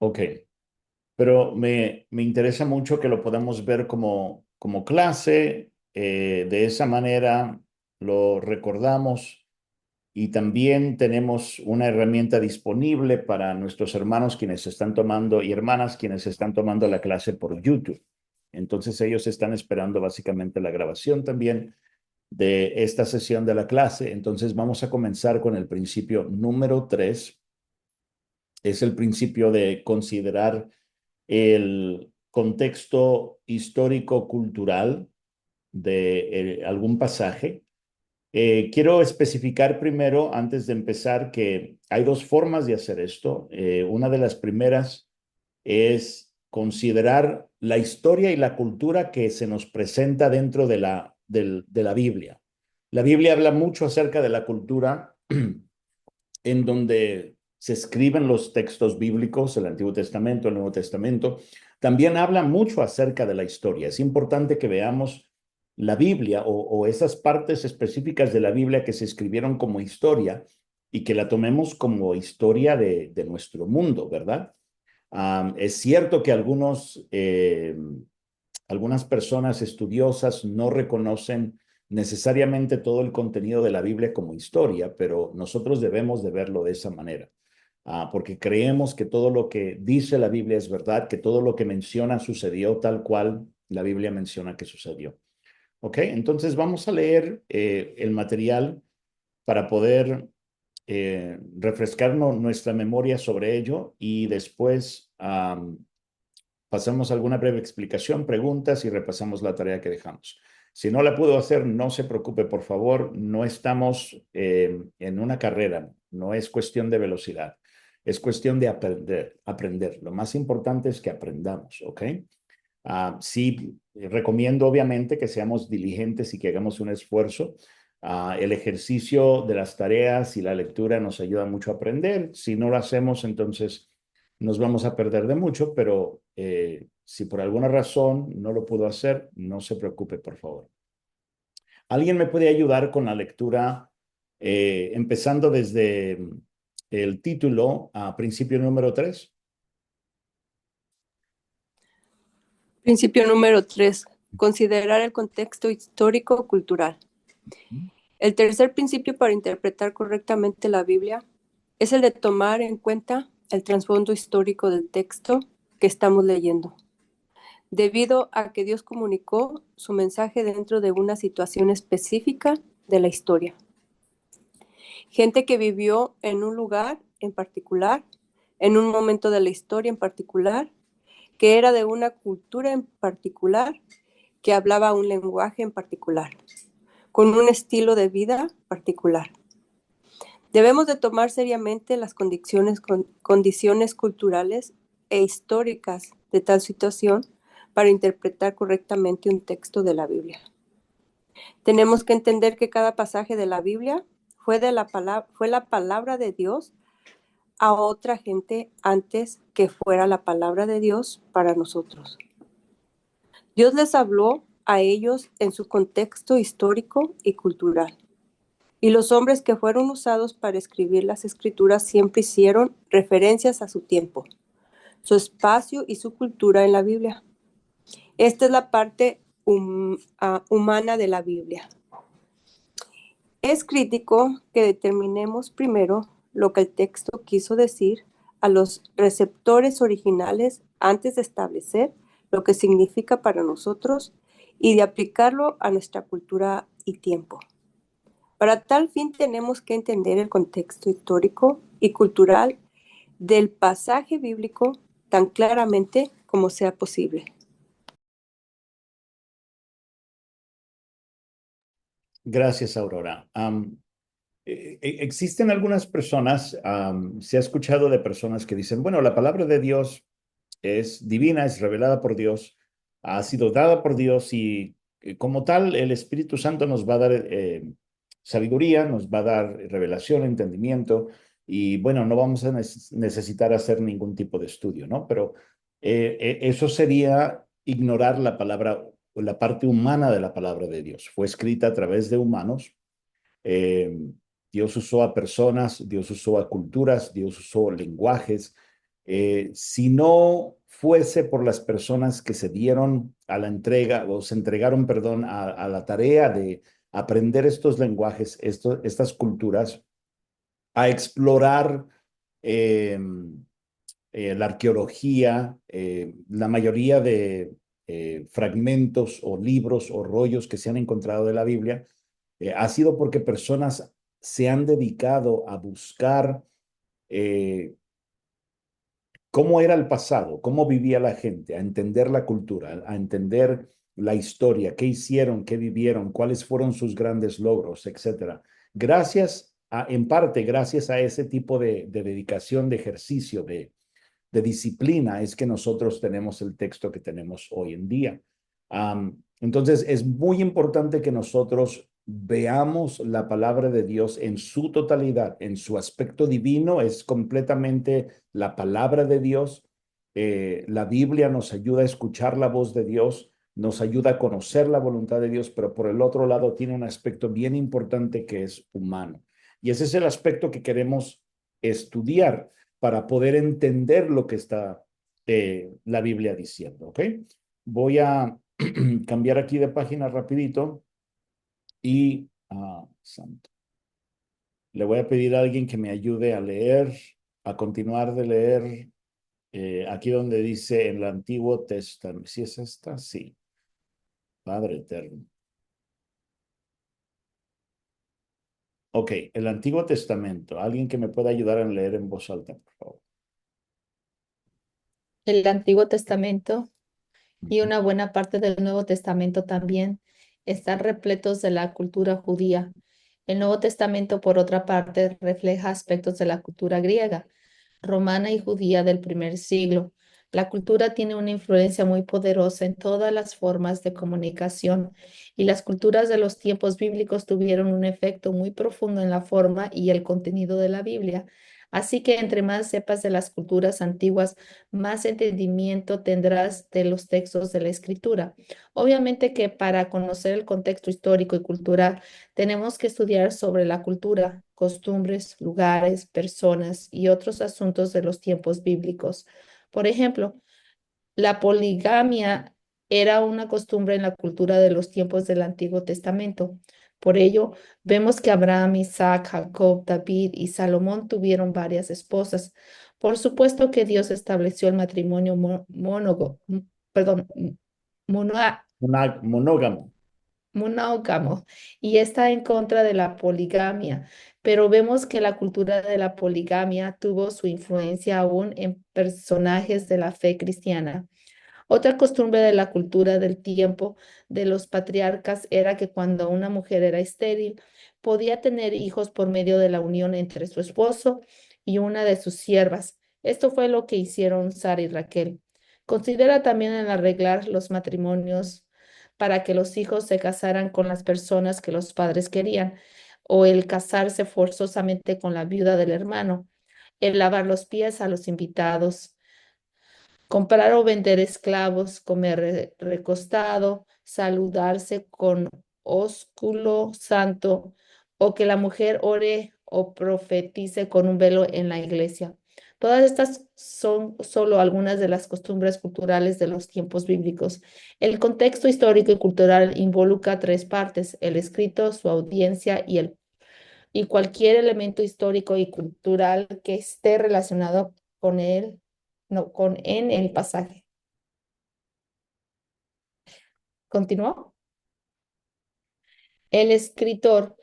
Ok, pero me interesa mucho que lo podamos ver como clase, de esa manera lo recordamos y también tenemos una herramienta disponible para nuestros hermanos quienes están tomando y hermanas quienes están tomando la clase por YouTube. Entonces ellos están esperando básicamente la grabación también de esta sesión de la clase. Entonces vamos a comenzar con el principio número 3. Es el principio de considerar el contexto histórico-cultural de algún pasaje. Quiero especificar primero, antes de empezar, que hay dos formas de hacer esto. Una de las primeras es considerar la historia y la cultura que se nos presenta dentro de la Biblia. La Biblia habla mucho acerca de la cultura en donde se escriben los textos bíblicos, el Antiguo Testamento, el Nuevo Testamento. También habla mucho acerca de la historia. Es importante que veamos la Biblia o esas partes específicas de la Biblia que se escribieron como historia y que la tomemos como historia de nuestro mundo, ¿verdad? Es cierto que algunas personas estudiosas no reconocen necesariamente todo el contenido de la Biblia como historia, pero nosotros debemos de verlo de esa manera, porque creemos que todo lo que dice la Biblia es verdad, que todo lo que menciona sucedió tal cual la Biblia menciona que sucedió. ¿Ok? Entonces vamos a leer el material para poder refrescarnos nuestra memoria sobre ello y después pasamos alguna breve explicación, preguntas y repasamos la tarea que dejamos. Si no la puedo hacer, no se preocupe, por favor. No estamos en una carrera, no es cuestión de velocidad, es cuestión de aprender. Lo más importante es que aprendamos, ¿ok? Sí, recomiendo obviamente que seamos diligentes y que hagamos un esfuerzo. El ejercicio de las tareas y la lectura nos ayuda mucho a aprender. Si no lo hacemos, entonces nos vamos a perder de mucho, pero si por alguna razón no lo puedo hacer, no se preocupe, por favor. ¿Alguien me puede ayudar con la lectura, empezando desde el título a principio número 3? Principio número 3. Considerar el contexto histórico-cultural. El tercer principio para interpretar correctamente la Biblia es el de tomar en cuenta el trasfondo histórico del texto que estamos leyendo, debido a que Dios comunicó su mensaje dentro de una situación específica de la historia. Gente que vivió en un lugar en particular, en un momento de la historia en particular, que era de una cultura en particular, que hablaba un lenguaje en particular, con un estilo de vida particular. Debemos de tomar seriamente las condiciones culturales e históricas de tal situación para interpretar correctamente un texto de la Biblia. Tenemos que entender que cada pasaje de la Biblia fue la palabra de Dios a otra gente antes que fuera la palabra de Dios para nosotros. Dios les habló a ellos en su contexto histórico y cultural. Y los hombres que fueron usados para escribir las escrituras siempre hicieron referencias a su tiempo, su espacio y su cultura en la Biblia. Esta es la parte humana de la Biblia. Es crítico que determinemos primero lo que el texto quiso decir a los receptores originales antes de establecer lo que significa para nosotros y de aplicarlo a nuestra cultura y tiempo. Para tal fin tenemos que entender el contexto histórico y cultural del pasaje bíblico tan claramente como sea posible. Gracias, Aurora. Existen algunas personas, se ha escuchado de personas que dicen, bueno, la palabra de Dios es divina, es revelada por Dios, ha sido dada por Dios y como tal el Espíritu Santo nos va a dar sabiduría, nos va a dar revelación, entendimiento y bueno, no vamos a necesitar hacer ningún tipo de estudio, ¿no? Pero eso sería ignorar la palabra, la parte humana de la palabra de Dios. Fue escrita a través de humanos. eh, Dios usó a personas, Dios usó a culturas, Dios usó lenguajes, Si no fuese por las personas que se dieron a la entrega o se entregaron, perdón, a la tarea de aprender estos lenguajes, estas culturas, a explorar eh, la arqueología, la mayoría de fragmentos o libros o rollos que se han encontrado de la Biblia, ha sido porque personas se han dedicado a buscar eh, cómo era el pasado, cómo vivía la gente, a entender la cultura, a entender la historia, qué hicieron, qué vivieron, cuáles fueron sus grandes logros, etcétera. Gracias en parte, gracias a ese tipo de dedicación, de ejercicio, de disciplina, es que nosotros tenemos el texto que tenemos hoy en día. Entonces, es muy importante que nosotros veamos la palabra de Dios en su totalidad, en su aspecto divino, es completamente la palabra de Dios. La Biblia nos ayuda a escuchar la voz de Dios, nos ayuda a conocer la voluntad de Dios, pero por el otro lado tiene un aspecto bien importante que es humano. Y ese es el aspecto que queremos estudiar para poder entender lo que está la Biblia diciendo, ¿ok? Voy a cambiar aquí de página rapidito y, santo, le voy a pedir a alguien que me ayude a leer, a continuar de leer aquí donde dice en el Antiguo Testamento. ¿Sí es esta? Sí. Padre eterno. Ok, el Antiguo Testamento. Alguien que me pueda ayudar a leer en voz alta, por favor. El Antiguo Testamento y Ujú. una buena parte del Nuevo Testamento también están repletos de la cultura judía. El Nuevo Testamento, por otra parte, refleja aspectos de la cultura griega, romana y judía del primer siglo. La cultura tiene una influencia muy poderosa en todas las formas de comunicación y las culturas de los tiempos bíblicos tuvieron un efecto muy profundo en la forma y el contenido de la Biblia. Así que entre más sepas de las culturas antiguas, más entendimiento tendrás de los textos de la Escritura. Obviamente que para conocer el contexto histórico y cultural, tenemos que estudiar sobre la cultura, costumbres, lugares, personas y otros asuntos de los tiempos bíblicos. Por ejemplo, la poligamia era una costumbre en la cultura de los tiempos del Antiguo Testamento. Por ello, vemos que Abraham, Isaac, Jacob, David y Salomón tuvieron varias esposas. Por supuesto que Dios estableció el matrimonio perdón, Monógamo. monógamo y está en contra de la poligamia, pero vemos que la cultura de la poligamia tuvo su influencia aún en personajes de la fe cristiana. Otra costumbre de la cultura del tiempo de los patriarcas era que cuando una mujer era estéril, podía tener hijos por medio de la unión entre su esposo y una de sus siervas. Esto fue lo que hicieron Sara y Raquel. Considera también el arreglar los matrimonios para que los hijos se casaran con las personas que los padres querían, o el casarse forzosamente con la viuda del hermano, el lavar los pies a los invitados, comprar o vender esclavos, comer recostado, saludarse con ósculo santo, o que la mujer ore o profetice con un velo en la iglesia. Todas estas son solo algunas de las costumbres culturales de los tiempos bíblicos. El contexto histórico y cultural involucra tres partes: el escrito, su audiencia y cualquier elemento histórico y cultural que esté relacionado con él, no, con en el pasaje. ¿Continuó? El escritor.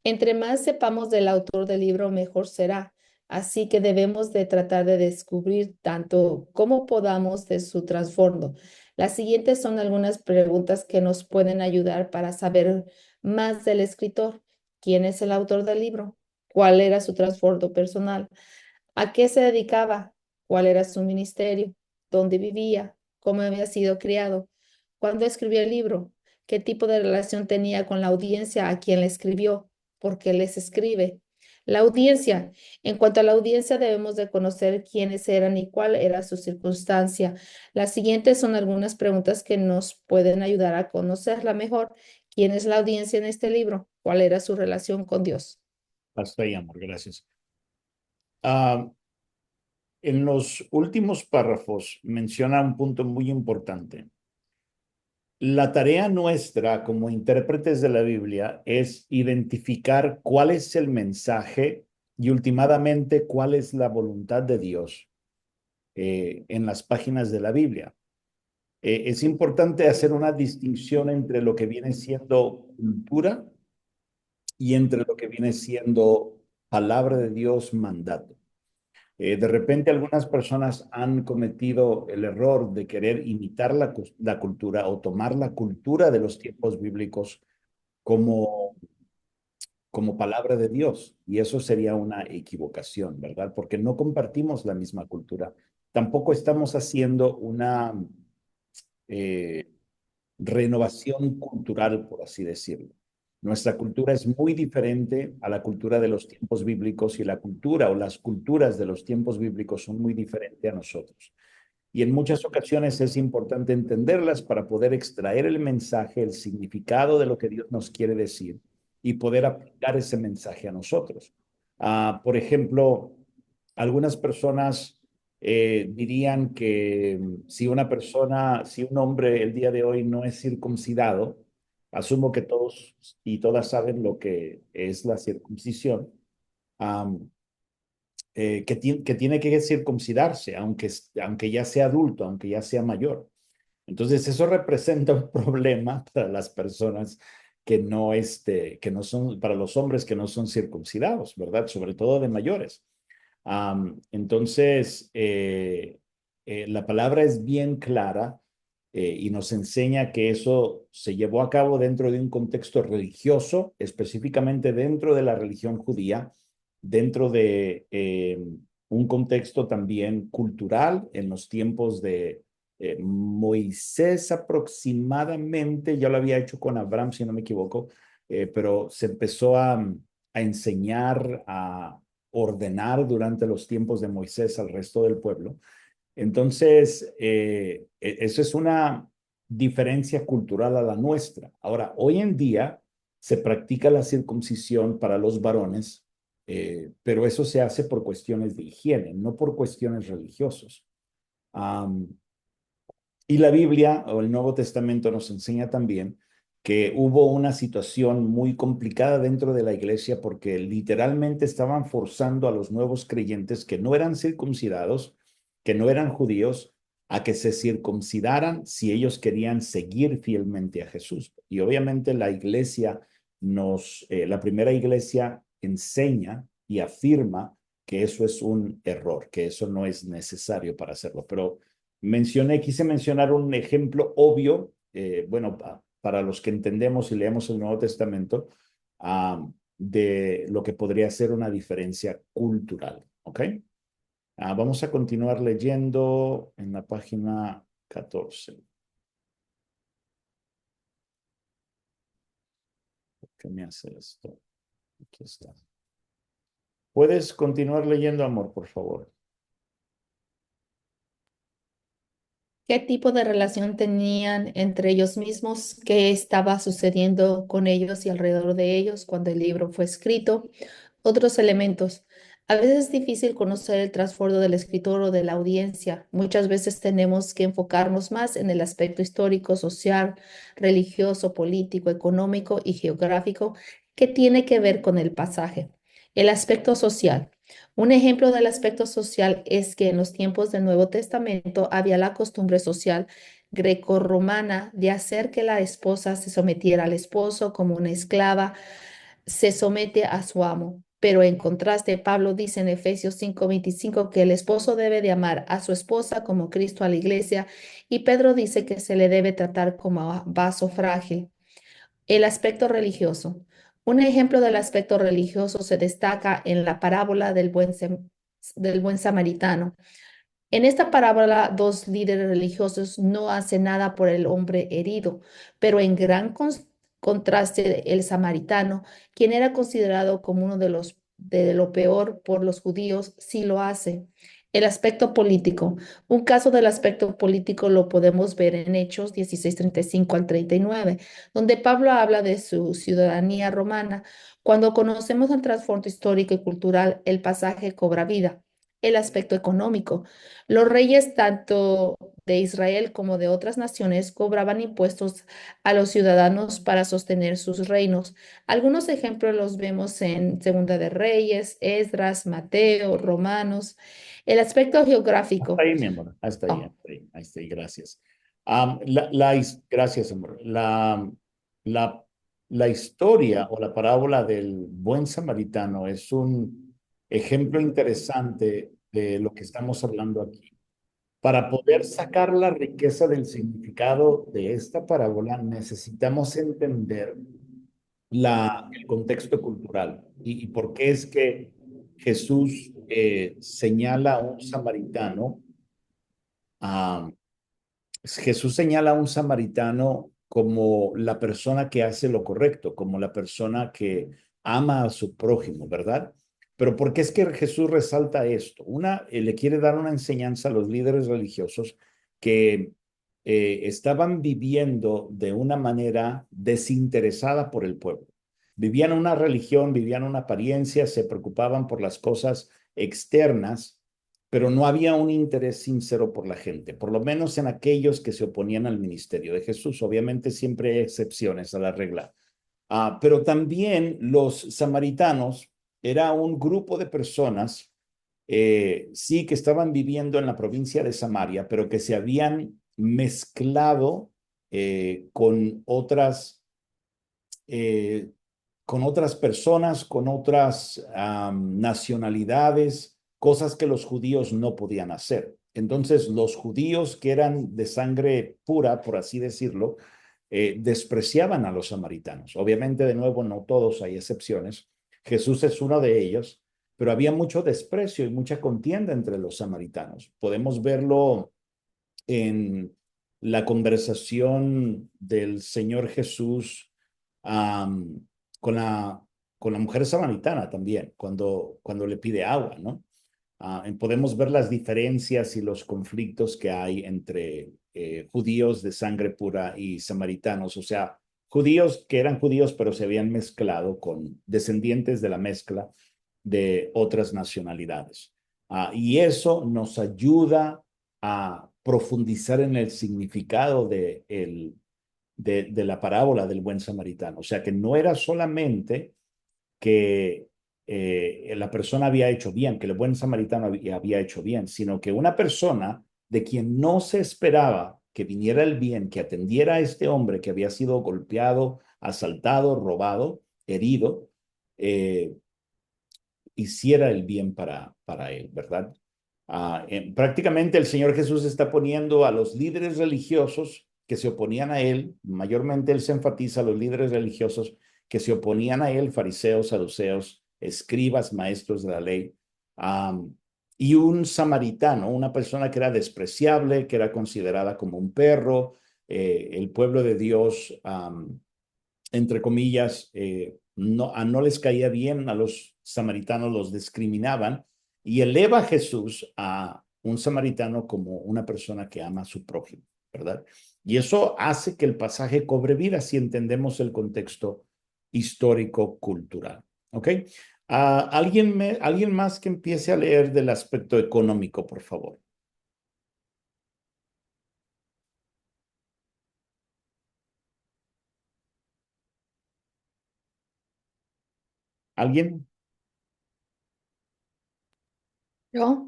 Entre más sepamos del autor del libro, mejor será. Así que debemos de tratar de descubrir tanto como podamos de su trasfondo. Las siguientes son algunas preguntas que nos pueden ayudar para saber más del escritor. ¿Quién es el autor del libro? ¿Cuál era su trasfondo personal? ¿A qué se dedicaba? ¿Cuál era su ministerio? ¿Dónde vivía? ¿Cómo había sido criado? ¿Cuándo escribió el libro? ¿Qué tipo de relación tenía con la audiencia a quien le escribió? ¿Por qué les escribe? La audiencia. En cuanto a la audiencia, debemos de conocer quiénes eran y cuál era su circunstancia. Las siguientes son algunas preguntas que nos pueden ayudar a conocerla mejor. ¿Quién es la audiencia en este libro? ¿Cuál era su relación con Dios? Hasta ahí, amor, gracias. Ah, En los últimos párrafos menciona un punto muy importante. La tarea nuestra como intérpretes de la Biblia es identificar cuál es el mensaje y últimamente cuál es la voluntad de Dios en las páginas de la Biblia. Es importante hacer una distinción entre lo que viene siendo cultura y entre lo que viene siendo palabra de Dios, mandato. De repente algunas personas han cometido el error de querer imitar la cultura o tomar la cultura de los tiempos bíblicos como, como palabra de Dios. Y eso sería una equivocación, ¿verdad? Porque no compartimos la misma cultura. Tampoco estamos haciendo una eh, renovación cultural, por así decirlo. Nuestra cultura es muy diferente a la cultura de los tiempos bíblicos y la cultura o las culturas de los tiempos bíblicos son muy diferentes a nosotros. Y en muchas ocasiones es importante entenderlas para poder extraer el mensaje, el significado de lo que Dios nos quiere decir y poder aplicar ese mensaje a nosotros. Por ejemplo, algunas personas dirían que si una persona, si un hombre el día de hoy no es circuncidado, asumo que todos y todas saben lo que es la circuncisión. um, que tiene que circuncidarse, aunque ya sea adulto, aunque ya sea mayor. Entonces, eso representa un problema para las personas que no son, para los hombres que no son circuncidados, ¿verdad? Sobre todo de mayores. Entonces, la palabra es bien clara y nos enseña que eso se llevó a cabo dentro de un contexto religioso, específicamente dentro de la religión judía, dentro de un contexto también cultural en los tiempos de Moisés aproximadamente, ya lo había hecho con Abraham, si no me equivoco, pero se empezó a enseñar, a ordenar durante los tiempos de Moisés al resto del pueblo. Entonces, eso es una diferencia cultural a la nuestra. Ahora, hoy en día se practica la circuncisión para los varones, pero eso se hace por cuestiones de higiene, no por cuestiones religiosas. Um, y la Biblia o el Nuevo Testamento nos enseña también que hubo una situación muy complicada dentro de la iglesia porque literalmente estaban forzando a los nuevos creyentes que no eran circuncidados, que no eran judíos, a que se circuncidaran si ellos querían seguir fielmente a Jesús. Y obviamente la iglesia la primera iglesia enseña y afirma que eso es un error, que eso no es necesario para hacerlo. Pero quise mencionar un ejemplo obvio, bueno, para los que entendemos y leemos el Nuevo Testamento, de lo que podría ser una diferencia cultural, ¿ok? Vamos a continuar leyendo en la página 14. ¿Qué me hace esto? Aquí está. ¿Puedes continuar leyendo, amor, por favor? ¿Qué tipo de relación tenían entre ellos mismos? ¿Qué estaba sucediendo con ellos y alrededor de ellos cuando el libro fue escrito? Otros elementos. A veces es difícil conocer el trasfondo del escritor o de la audiencia. Muchas veces tenemos que enfocarnos más en el aspecto histórico, social, religioso, político, económico y geográfico que tiene que ver con el pasaje. El aspecto social. Un ejemplo del aspecto social es que en los tiempos del Nuevo Testamento había la costumbre social grecorromana de hacer que la esposa se sometiera al esposo como una esclava se somete a su amo. Pero en contraste, Pablo dice en Efesios 5:25 que el esposo debe de amar a su esposa como Cristo a la iglesia y Pedro dice que se le debe tratar como a vaso frágil. El aspecto religioso. Un ejemplo del aspecto religioso se destaca en la parábola del buen samaritano. En esta parábola, dos líderes religiosos no hacen nada por el hombre herido, pero en gran contraste, el samaritano, quien era considerado como uno de lo peor por los judíos, sí lo hace. El aspecto político. Un caso del aspecto político lo podemos ver en Hechos 16:35 al 39, donde Pablo habla de su ciudadanía romana. Cuando conocemos el trasfondo histórico y cultural, el pasaje cobra vida. El aspecto económico. Los reyes, tanto de Israel como de otras naciones, cobraban impuestos a los ciudadanos para sostener sus reinos. Algunos ejemplos los vemos en Segunda de Reyes, Esdras, Mateo, Romanos. El aspecto Hasta geográfico. ahí, mi amor. Hasta ahí, Oh, hasta ahí, hasta ahí, gracias. Gracias, amor. La, la historia o la parábola del buen samaritano es un ejemplo interesante de lo que estamos hablando aquí. Para poder sacar la riqueza del significado de esta parábola, necesitamos entender el contexto cultural y por qué es que Jesús señala a un samaritano. ah, Jesús señala a un samaritano como la persona que hace lo correcto, como la persona que ama a su prójimo, ¿verdad? Pero ¿por qué es que Jesús resalta esto? Le quiere dar una enseñanza a los líderes religiosos que estaban viviendo de una manera desinteresada por el pueblo. Vivían una religión, vivían una apariencia, se preocupaban por las cosas externas, pero no había un interés sincero por la gente, por lo menos en aquellos que se oponían al ministerio de Jesús. Obviamente siempre hay excepciones a la regla. Pero también los samaritanos era un grupo de personas, sí, que estaban viviendo en la provincia de Samaria, pero que se habían mezclado eh, con otras personas, con otras nacionalidades, cosas que los judíos no podían hacer. Entonces, los judíos que eran de sangre pura, por así decirlo, despreciaban a los samaritanos. Obviamente, de nuevo, no todos, hay excepciones. Jesús es uno de ellos, pero había mucho desprecio y mucha contienda entre los samaritanos. Podemos verlo en la conversación del Señor Jesús um, con, la, con la mujer samaritana también, cuando le pide agua, ¿no? Podemos ver las diferencias y los conflictos que hay entre judíos de sangre pura y samaritanos, o sea, judíos que eran judíos pero se habían mezclado con descendientes de la mezcla de otras nacionalidades. Y eso nos ayuda a profundizar en el significado de la parábola del buen samaritano. O sea, que no era solamente que la persona había hecho bien, que el buen samaritano había hecho bien, sino que una persona de quien no se esperaba que viniera el bien, que atendiera a este hombre que había sido golpeado, asaltado, robado, herido, eh, hiciera el bien para él, ¿verdad? Prácticamente el Señor Jesús está poniendo a los líderes religiosos que se oponían a él, mayormente él se enfatiza a los líderes religiosos que se oponían a él, fariseos, saduceos, escribas, maestros de la ley, y un samaritano, una persona que era despreciable, que era considerada como un perro, el pueblo de Dios, entre comillas, no les caía bien, a los samaritanos los discriminaban, y eleva a Jesús a un samaritano como una persona que ama a su prójimo, ¿verdad? Y eso hace que el pasaje cobre vida si entendemos el contexto histórico-cultural, ¿ok? ¿Alguien más que empiece a leer del aspecto económico, por favor? ¿Alguien? ¿yo?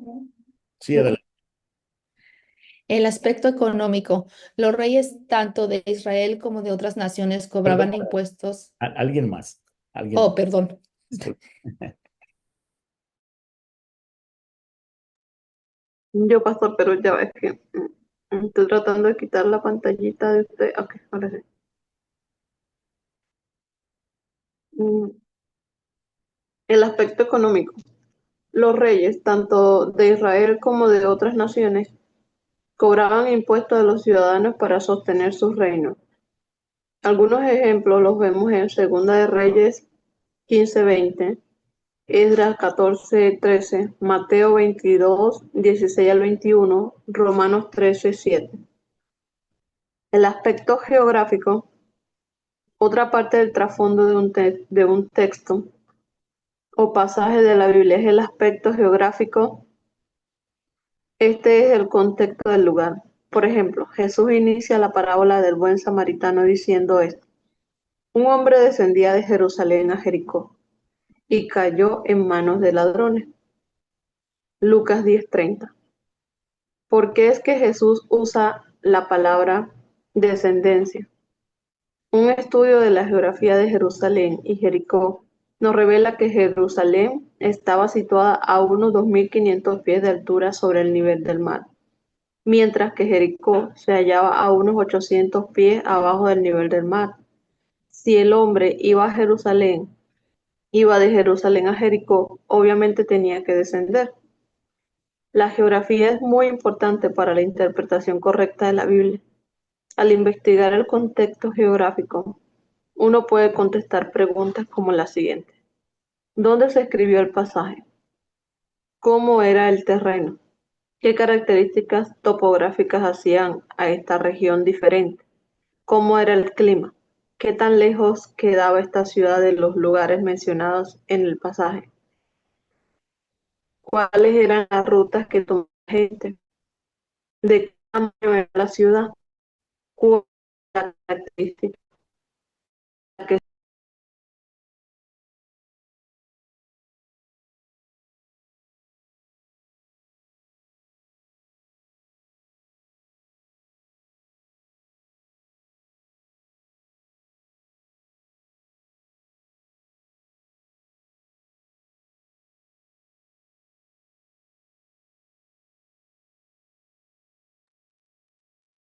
Sí, adelante. El aspecto económico. Los reyes, tanto de Israel como de otras naciones, Perdón, cobraban impuestos. alguien más. Alguien Oh, más. perdón. Yo, pastor, pero ya ves que estoy tratando de quitar la pantallita de usted. Ok, ahora sí. Mm, El aspecto económico. Los reyes, tanto de Israel como de otras naciones, cobraban impuestos a los ciudadanos para sostener sus reinos. Algunos ejemplos los vemos en Segunda de Reyes 15:20, Esdras 14:13, Mateo 22:16 al 21, Romanos 13:7. El aspecto geográfico. Otra parte del trasfondo de un texto o pasaje de la Biblia es el aspecto geográfico Este es el contexto del lugar. Por ejemplo, Jesús inicia la parábola del buen samaritano diciendo esto. Un hombre descendía de Jerusalén a Jericó y cayó en manos de ladrones. Lucas 10:30. ¿Por qué es que Jesús usa la palabra descendencia? Un estudio de la geografía de Jerusalén y Jericó nos revela que Jerusalén estaba situada a unos 2.500 pies de altura sobre el nivel del mar, mientras que Jericó se hallaba a unos 800 pies abajo del nivel del mar. Si el hombre iba de Jerusalén a Jericó, obviamente tenía que descender. La geografía es muy importante para la interpretación correcta de la Biblia. Al investigar el contexto geográfico, uno puede contestar preguntas como la siguiente. ¿Dónde se escribió el pasaje? ¿Cómo era el terreno? ¿Qué características topográficas hacían a esta región diferente? ¿Cómo era el clima? ¿Qué tan lejos quedaba esta ciudad de los lugares mencionados en el pasaje? ¿Cuáles eran las rutas que tomaba la gente? ¿De qué tamaño era la ciudad? ¿Cuál era la característica que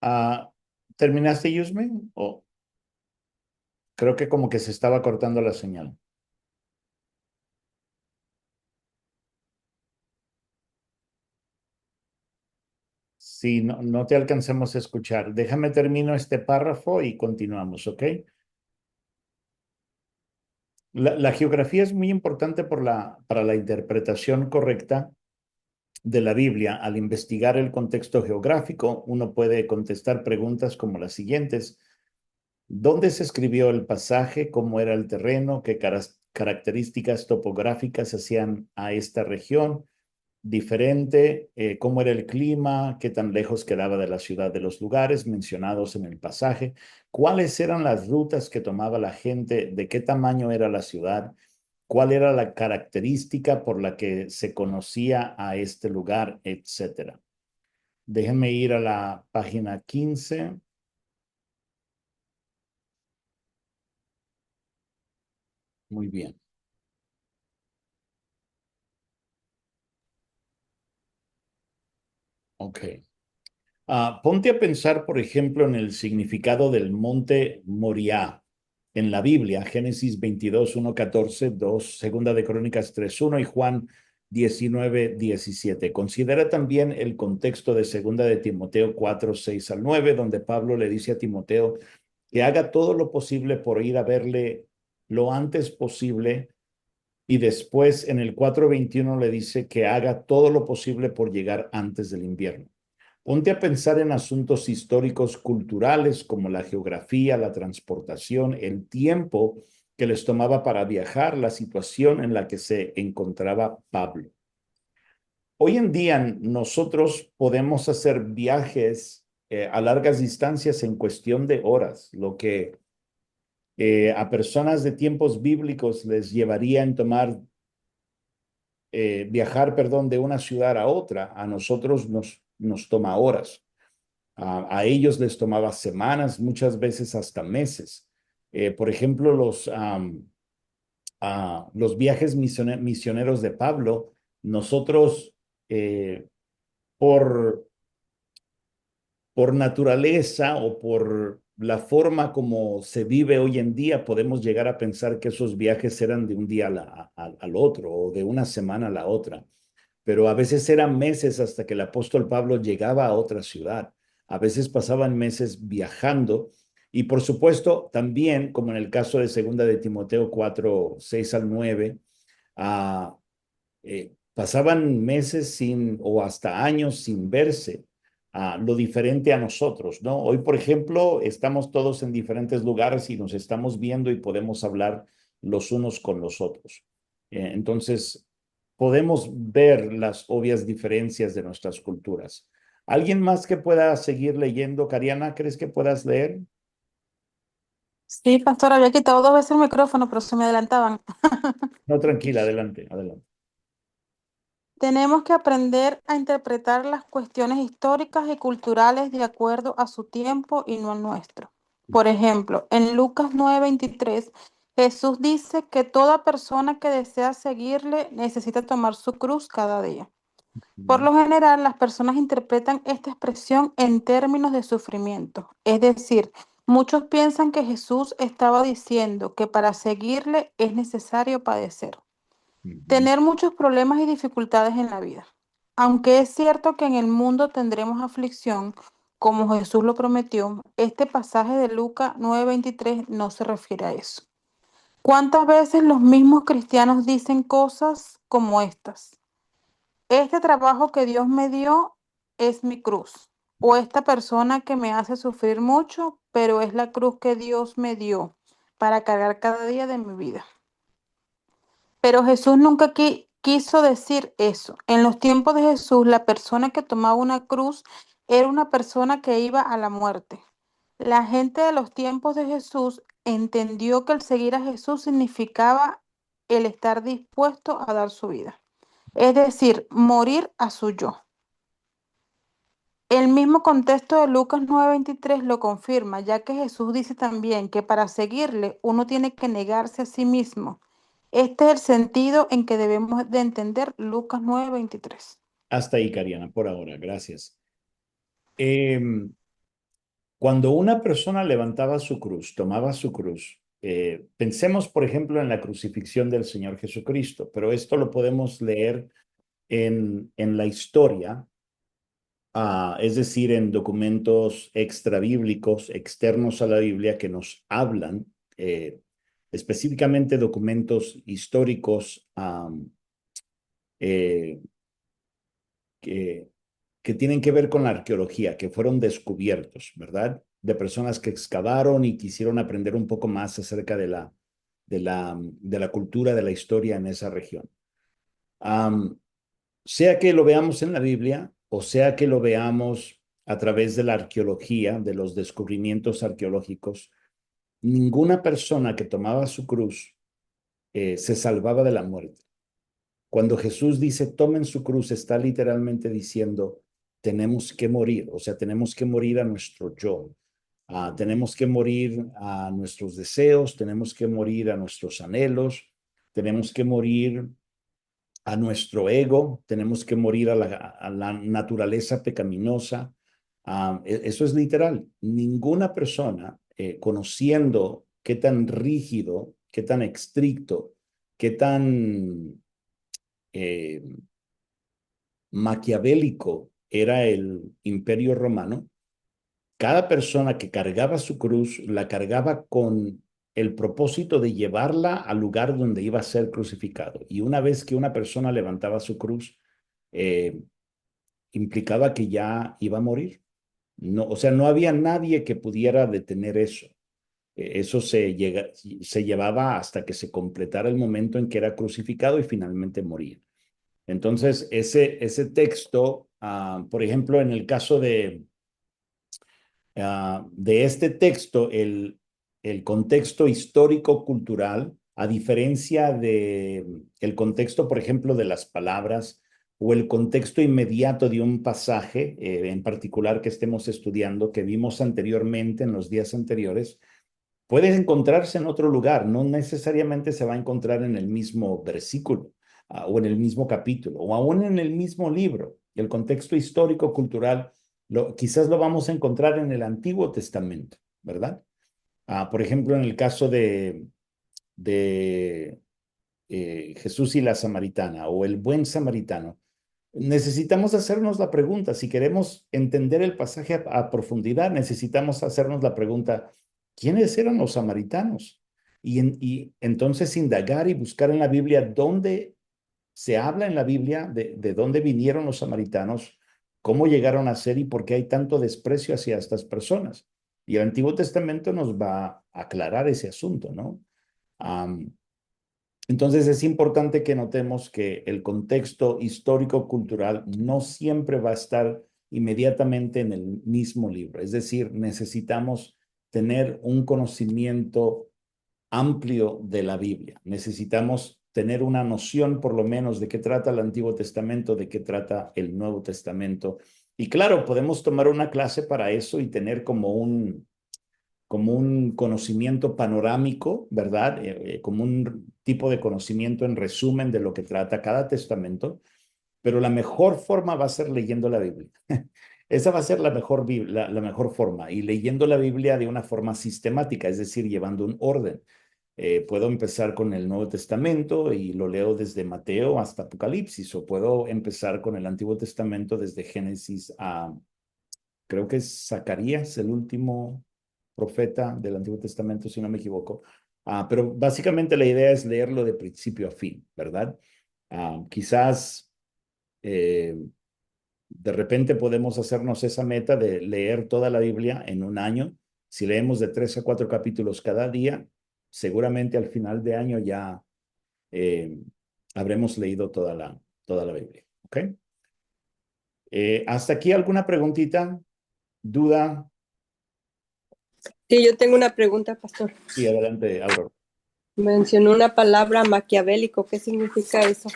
Ah, ¿terminaste, Yusme? O creo que como que se estaba cortando la señal. Sí, no te alcancemos a escuchar. Déjame termino este párrafo y continuamos, ¿ok? La geografía es muy importante para la interpretación correcta de la Biblia. Al investigar el contexto geográfico, uno puede contestar preguntas como las siguientes. ¿Dónde se escribió el pasaje? ¿Cómo era el terreno? ¿Qué características topográficas hacían a esta región diferente? ¿Cómo era el clima? ¿Qué tan lejos quedaba de la ciudad de los lugares mencionados en el pasaje? ¿Cuáles eran las rutas que tomaba la gente? ¿De qué tamaño era la ciudad? ¿Cuál era la característica por la que se conocía a este lugar, etcétera? Déjenme ir a la página 15. Muy bien. Ok. Ponte a pensar, por ejemplo, en el significado del monte Moriah en la Biblia, Génesis 22, 1, 14, 2, Segunda de Crónicas 3, 1 y Juan 19, 17. Considera también el contexto de Segunda de Timoteo 4, 6 al 9, donde Pablo le dice a Timoteo que haga todo lo posible por ir a verle lo antes posible, y después en el 4:21 le dice que haga todo lo posible por llegar antes del invierno. Ponte a pensar en asuntos históricos culturales como la geografía, la transportación, el tiempo que les tomaba para viajar, la situación en la que se encontraba Pablo. Hoy en día nosotros podemos hacer viajes a largas distancias en cuestión de horas, lo que a personas de tiempos bíblicos les llevaría en viajar, perdón, de una ciudad a otra, a nosotros nos toma horas. A ellos les tomaba semanas, muchas veces hasta meses. Por ejemplo, los viajes misioneros de Pablo, nosotros eh, por, por naturaleza o por la forma como se vive hoy en día, podemos llegar a pensar que esos viajes eran de un día al otro o de una semana a la otra, pero a veces eran meses hasta que el apóstol Pablo llegaba a otra ciudad. A veces pasaban meses viajando y por supuesto también, como en el caso de Segunda de Timoteo 4, 6 al 9, pasaban meses sin o hasta años sin verse. Lo diferente a nosotros, ¿no? Hoy, por ejemplo, estamos todos en diferentes lugares y nos estamos viendo y podemos hablar los unos con los otros. Entonces, podemos ver las obvias diferencias de nuestras culturas. ¿Alguien más que pueda seguir leyendo? Cariana, ¿crees que puedas leer? Sí, pastor, había quitado 2 veces el micrófono, pero se me adelantaban. No, tranquila, adelante, adelante. Tenemos que aprender a interpretar las cuestiones históricas y culturales de acuerdo a su tiempo y no al nuestro. Por ejemplo, en Lucas 9:23, Jesús dice que toda persona que desea seguirle necesita tomar su cruz cada día. Por lo general, las personas interpretan esta expresión en términos de sufrimiento. Es decir, muchos piensan que Jesús estaba diciendo que para seguirle es necesario padecer, tener muchos problemas y dificultades en la vida. Aunque es cierto que en el mundo tendremos aflicción, como Jesús lo prometió, este pasaje de Lucas 9:23 no se refiere a eso. ¿Cuántas veces los mismos cristianos dicen cosas como estas? Este trabajo que Dios me dio es mi cruz. O esta persona que me hace sufrir mucho, pero es la cruz que Dios me dio para cargar cada día de mi vida. Pero Jesús nunca quiso decir eso. En los tiempos de Jesús, la persona que tomaba una cruz era una persona que iba a la muerte. La gente de los tiempos de Jesús entendió que el seguir a Jesús significaba el estar dispuesto a dar su vida, es decir, morir a su yo. El mismo contexto de Lucas 9:23 lo confirma, ya que Jesús dice también que para seguirle uno tiene que negarse a sí mismo. Este es el sentido en que debemos de entender Lucas 9:23. Hasta ahí, Cariana, por ahora, gracias. Cuando una persona levantaba su cruz, tomaba su cruz, pensemos, por ejemplo, en la crucifixión del Señor Jesucristo, pero esto lo podemos leer en la historia, es decir, en documentos extrabíblicos, externos a la Biblia, que nos hablan, específicamente documentos históricos eh, que, que tienen que ver con la arqueología, que fueron descubiertos, ¿verdad? De personas que excavaron y quisieron aprender un poco más acerca de la cultura, de la historia en esa región. Sea que lo veamos en la Biblia o sea que lo veamos a través de la arqueología, de los descubrimientos arqueológicos, ninguna persona que tomaba su cruz se salvaba de la muerte. Cuando Jesús dice, tomen su cruz, está literalmente diciendo, tenemos que morir, o sea, tenemos que morir a nuestro yo, tenemos que morir a nuestros deseos, tenemos que morir a nuestros anhelos, tenemos que morir a nuestro ego, tenemos que morir a la naturaleza pecaminosa. Eso es literal. Ninguna persona, conociendo qué tan rígido, qué tan estricto, qué tan eh, maquiavélico era el imperio romano, cada persona que cargaba su cruz la cargaba con el propósito de llevarla al lugar donde iba a ser crucificado. Y una vez que una persona levantaba su cruz, eh, implicaba que ya iba a morir. No, o sea, no había nadie que pudiera detener eso. Eso se llevaba hasta que se completara el momento en que era crucificado y finalmente moría. Entonces, ese texto, por ejemplo, en el caso de este texto, el contexto histórico-cultural, a diferencia del contexto, por ejemplo, de las palabras o el contexto inmediato de un pasaje, en particular que estemos estudiando, que vimos anteriormente en los días anteriores, puede encontrarse en otro lugar, no necesariamente se va a encontrar en el mismo versículo o en el mismo capítulo o aún en el mismo libro. El contexto histórico-cultural quizás lo vamos a encontrar en el Antiguo Testamento, ¿verdad? Por ejemplo, en el caso de Jesús y la Samaritana o el buen samaritano, necesitamos hacernos la pregunta, si queremos entender el pasaje a profundidad, necesitamos hacernos la pregunta, ¿quiénes eran los samaritanos? Y entonces indagar y buscar en la Biblia dónde se habla en la Biblia de dónde vinieron los samaritanos, cómo llegaron a ser y por qué hay tanto desprecio hacia estas personas. Y el Antiguo Testamento nos va a aclarar ese asunto, ¿no? Um, Entonces es importante que notemos que el contexto histórico-cultural no siempre va a estar inmediatamente en el mismo libro. Es decir, necesitamos tener un conocimiento amplio de la Biblia. Necesitamos tener una noción por lo menos de qué trata el Antiguo Testamento, de qué trata el Nuevo Testamento. Y claro, podemos tomar una clase para eso y tener como un conocimiento panorámico, ¿verdad? Como un tipo de conocimiento en resumen de lo que trata cada testamento, pero la mejor forma va a ser leyendo la Biblia. Esa va a ser la mejor forma, y leyendo la Biblia de una forma sistemática, es decir, llevando un orden. Puedo empezar con el Nuevo Testamento y lo leo desde Mateo hasta Apocalipsis, o puedo empezar con el Antiguo Testamento desde Génesis a, creo que es Zacarías, el último profeta del Antiguo Testamento, si no me equivoco. Pero básicamente la idea es leerlo de principio a fin, ¿verdad? Quizás de repente podemos hacernos esa meta de leer toda la Biblia en un año. Si leemos de 3 a 4 capítulos cada día, seguramente al final de año ya habremos leído toda la Biblia. ¿Ok? ¿Hasta aquí alguna preguntita, duda? Sí, yo tengo una pregunta, pastor. Sí, adelante, Aurora. Mencionó una palabra maquiavélico. ¿Qué significa eso?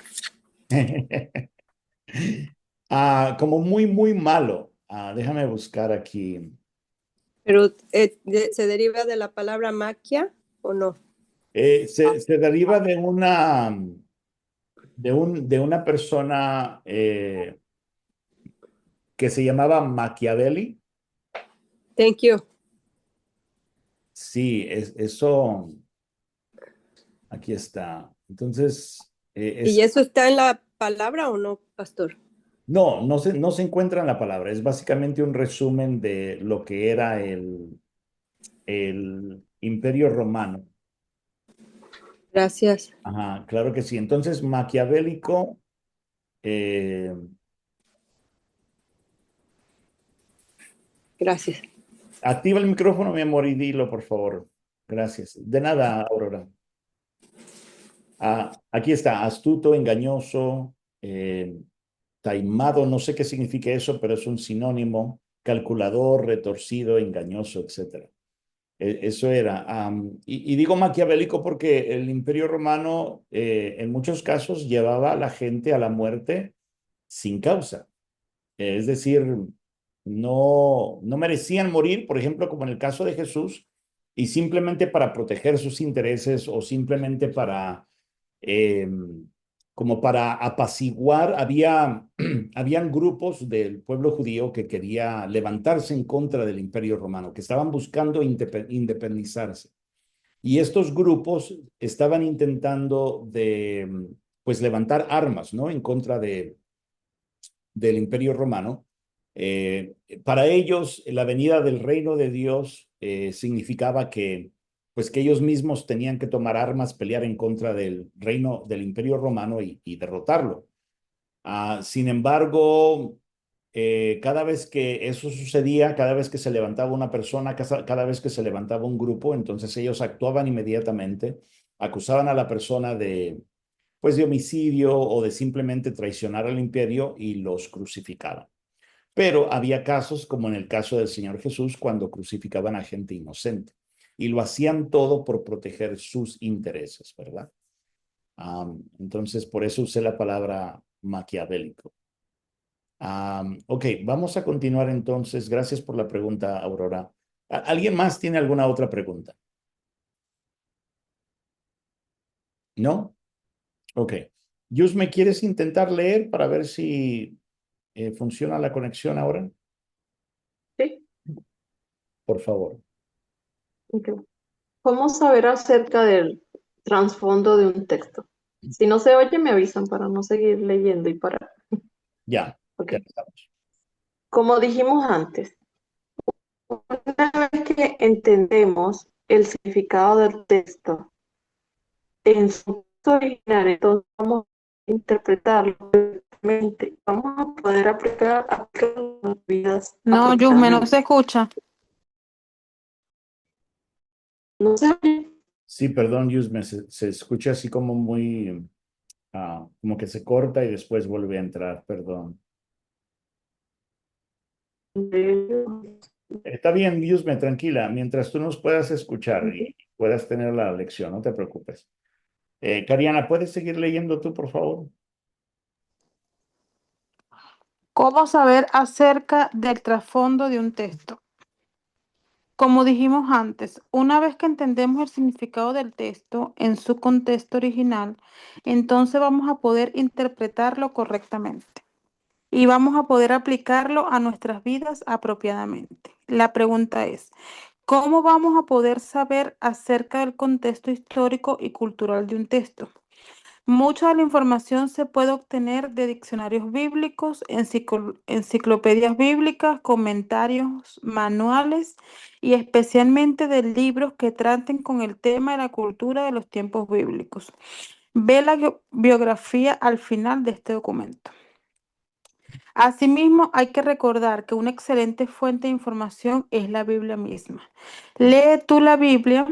Como muy, muy malo. Déjame buscar aquí. Pero ¿se deriva de la palabra maquia o no? Se deriva de una persona que se llamaba Machiavelli. Thank you. Sí, eso, aquí está. Entonces, ¿Y eso está en la palabra o no, pastor? no se encuentra en la palabra. Es básicamente un resumen de lo que era el Imperio Romano. Gracias. Ajá, claro que sí. Entonces, maquiavélico, Gracias. activa el micrófono, mi amor, y dilo, por favor. Gracias. De nada, Aurora. Aquí está, astuto, engañoso, taimado, no sé qué significa eso, pero es un sinónimo, calculador, retorcido, engañoso, etc. Eso era. Y digo maquiavélico porque el Imperio Romano en muchos casos llevaba a la gente a la muerte sin causa. Es decir, no merecían morir, por ejemplo, como en el caso de Jesús, y simplemente para proteger sus intereses o simplemente eh, como para apaciguar, habían grupos del pueblo judío que quería levantarse en contra del Imperio Romano, que estaban buscando independizarse. Y estos grupos estaban intentando pues levantar armas, ¿no? En contra del Imperio Romano. Para ellos, la venida del reino de Dios significaba pues que ellos mismos tenían que tomar armas, pelear en contra del reino del Imperio Romano y derrotarlo. Sin embargo, cada vez que eso sucedía, cada vez que se levantaba una persona, cada vez que se levantaba un grupo, entonces ellos actuaban inmediatamente, acusaban a la persona pues de homicidio o de simplemente traicionar al imperio y los crucificaban. Pero había casos, como en el caso del Señor Jesús, cuando crucificaban a gente inocente. Y lo hacían todo por proteger sus intereses, ¿verdad? Entonces, por eso usé la palabra maquiavélico. Ok, vamos a continuar entonces. Gracias por la pregunta, Aurora. ¿Alguien más tiene alguna otra pregunta? ¿No? Ok. Yus, ¿me quieres intentar leer para ver si funciona la conexión ahora? Sí. Por favor. Ok. ¿Cómo saber acerca del trasfondo de un texto? Si no se oye, me avisan para no seguir leyendo y parar. Ya, Ok. ya estamos. Como dijimos antes, una vez que entendemos el significado del texto en su texto original, entonces vamos a interpretarlo correctamente. Vamos a poder aplicar las vidas No, Yusme, no apropiadamente. se escucha. ¿No se oye? Sí, perdón, Yusme, se escucha así como muy, como que se corta y después vuelve a entrar, perdón. Está bien, Yusme, tranquila, mientras tú nos puedas escuchar y puedas tener la lección, no te preocupes. Cariana, ¿puedes seguir leyendo tú, por favor? ¿Cómo saber acerca del trasfondo de un texto? Como dijimos antes, una vez que entendemos el significado del texto en su contexto original, entonces vamos a poder interpretarlo correctamente y vamos a poder aplicarlo a nuestras vidas apropiadamente. La pregunta es, ¿cómo vamos a poder saber acerca del contexto histórico y cultural de un texto? Mucha de la información se puede obtener de diccionarios bíblicos, enciclopedias bíblicas, comentarios, manuales y especialmente de libros que traten con el tema de la cultura de los tiempos bíblicos. Ve la biografía al final de este documento. Asimismo, hay que recordar que una excelente fuente de información es la Biblia misma. Lee tú la Biblia.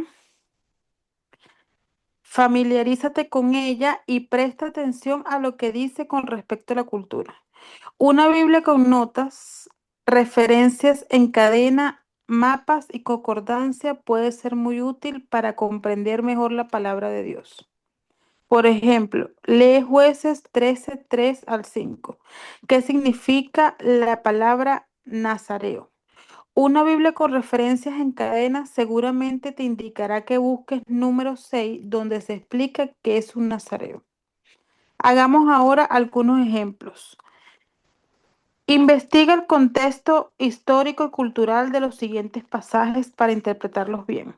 Familiarízate con ella y presta atención a lo que dice con respecto a la cultura. Una Biblia con notas, referencias en cadena, mapas y concordancia puede ser muy útil para comprender mejor la palabra de Dios. Por ejemplo, lee Jueces 13, 3 al 5. ¿Qué significa la palabra nazareo? Una Biblia con referencias en cadena seguramente te indicará que busques número 6, donde se explica qué es un nazareo. Hagamos ahora algunos ejemplos. Investiga el contexto histórico y cultural de los siguientes pasajes para interpretarlos bien.